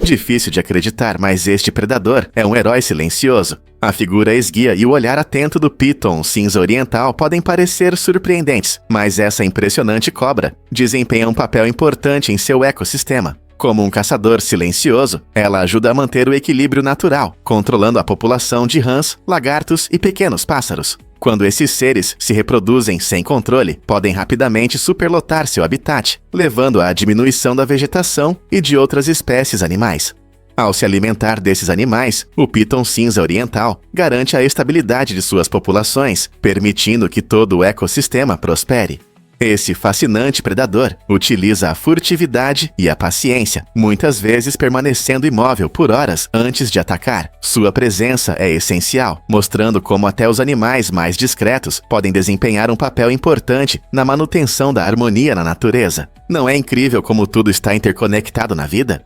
Difícil de acreditar, mas este predador é um herói silencioso. A figura esguia e o olhar atento do Piton cinza oriental podem parecer surpreendentes, mas essa impressionante cobra desempenha um papel importante em seu ecossistema. Como um caçador silencioso, ela ajuda a manter o equilíbrio natural, controlando a população de rãs, lagartos e pequenos pássaros. Quando esses seres se reproduzem sem controle, podem rapidamente superlotar seu habitat, levando à diminuição da vegetação e de outras espécies animais. Ao se alimentar desses animais, o Piton cinza oriental garante a estabilidade de suas populações, permitindo que todo o ecossistema prospere. Esse fascinante predador utiliza a furtividade e a paciência, muitas vezes permanecendo imóvel por horas antes de atacar. Sua presença é essencial, mostrando como até os animais mais discretos podem desempenhar um papel importante na manutenção da harmonia na natureza. Não é incrível como tudo está interconectado na vida?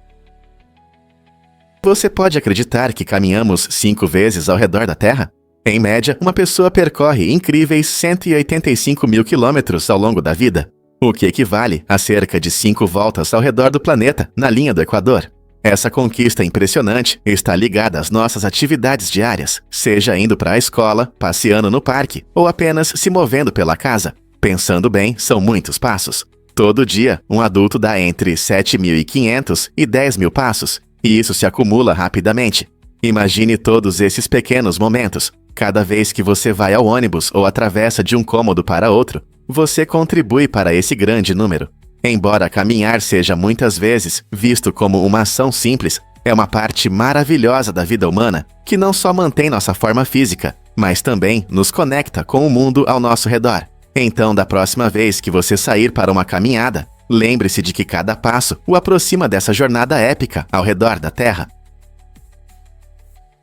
Você pode acreditar que caminhamos 5 vezes ao redor da Terra? Em média, uma pessoa percorre incríveis 185 mil quilômetros ao longo da vida, o que equivale a cerca de 5 voltas ao redor do planeta na linha do Equador. Essa conquista impressionante está ligada às nossas atividades diárias, seja indo para a escola, passeando no parque ou apenas se movendo pela casa. Pensando bem, são muitos passos. Todo dia, um adulto dá entre 7.500 e 10.000 passos, e isso se acumula rapidamente. Imagine todos esses pequenos momentos. Cada vez que você vai ao ônibus ou atravessa de um cômodo para outro, você contribui para esse grande número. Embora caminhar seja muitas vezes visto como uma ação simples, é uma parte maravilhosa da vida humana que não só mantém nossa forma física, mas também nos conecta com o mundo ao nosso redor. Então, da próxima vez que você sair para uma caminhada, lembre-se de que cada passo o aproxima dessa jornada épica ao redor da Terra.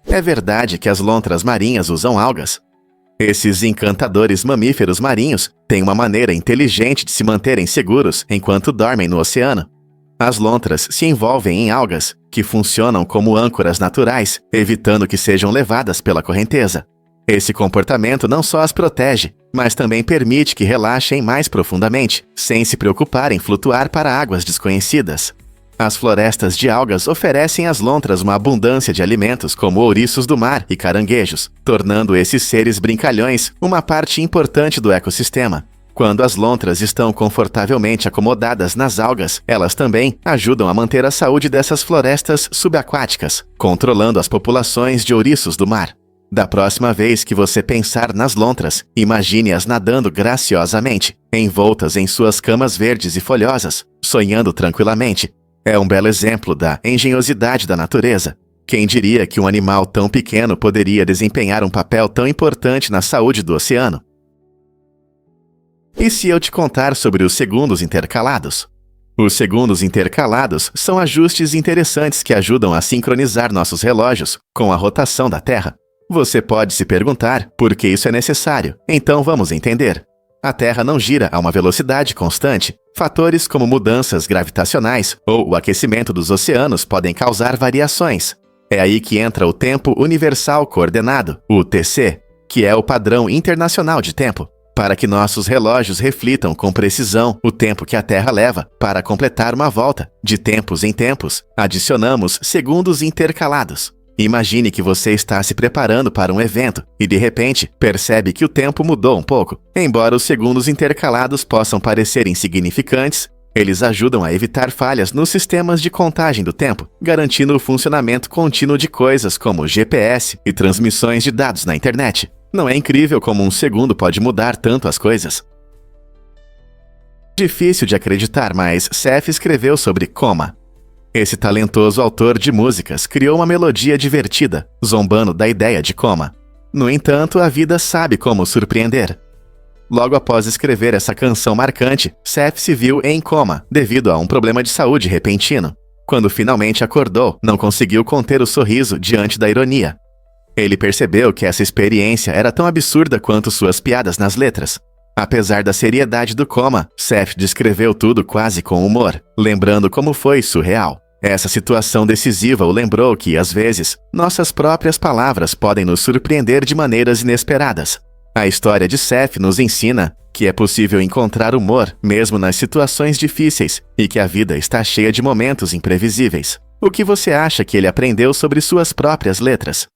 É verdade que as lontras marinhas usam algas. Esses encantadores mamíferos marinhos têm uma maneira inteligente de se manterem seguros enquanto dormem no oceano. As lontras se envolvem em algas, que funcionam como âncoras naturais, evitando que sejam levadas pela correnteza. Esse comportamento não só as protege, mas também permite que relaxem mais profundamente, sem se preocupar em flutuar para águas desconhecidas. As florestas de algas oferecem às lontras uma abundância de alimentos como ouriços do mar e caranguejos, tornando esses seres brincalhões uma parte importante do ecossistema. Quando as lontras estão confortavelmente acomodadas nas algas, elas também ajudam a manter a saúde dessas florestas subaquáticas, controlando as populações de ouriços do mar. Da próxima vez que você pensar nas lontras, imagine-as nadando graciosamente, envoltas em suas camas verdes e folhosas, sonhando tranquilamente. É um belo exemplo da engenhosidade da natureza. Quem diria que um animal tão pequeno poderia desempenhar um papel tão importante na saúde do oceano? E se eu te contar sobre os segundos intercalados? Os segundos intercalados são ajustes interessantes que ajudam a sincronizar nossos relógios com a rotação da Terra. Você pode se perguntar por que isso é necessário, então vamos entender. A Terra não gira a uma velocidade constante. Fatores como mudanças gravitacionais ou o aquecimento dos oceanos podem causar variações. É aí que entra o Tempo Universal Coordenado, UTC, que é o padrão internacional de tempo, para que nossos relógios reflitam com precisão o tempo que a Terra leva para completar uma volta. De tempos em tempos, adicionamos segundos intercalados. Imagine que você está se preparando para um evento e, de repente, percebe que o tempo mudou um pouco. Embora os segundos intercalados possam parecer insignificantes, eles ajudam a evitar falhas nos sistemas de contagem do tempo, garantindo o funcionamento contínuo de coisas como GPS e transmissões de dados na internet. Não é incrível como um segundo pode mudar tanto as coisas? Difícil de acreditar, mas Seth escreveu sobre coma. Esse talentoso autor de músicas criou uma melodia divertida, zombando da ideia de coma. No entanto, a vida sabe como surpreender. Logo após escrever essa canção marcante, Seth se viu em coma, devido a um problema de saúde repentino. Quando finalmente acordou, não conseguiu conter o sorriso diante da ironia. Ele percebeu que essa experiência era tão absurda quanto suas piadas nas letras. Apesar da seriedade do coma, Seth descreveu tudo quase com humor, lembrando como foi surreal. Essa situação decisiva o lembrou que, às vezes, nossas próprias palavras podem nos surpreender de maneiras inesperadas. A história de Seth nos ensina que é possível encontrar humor mesmo nas situações difíceis e que a vida está cheia de momentos imprevisíveis. O que você acha que ele aprendeu sobre suas próprias letras?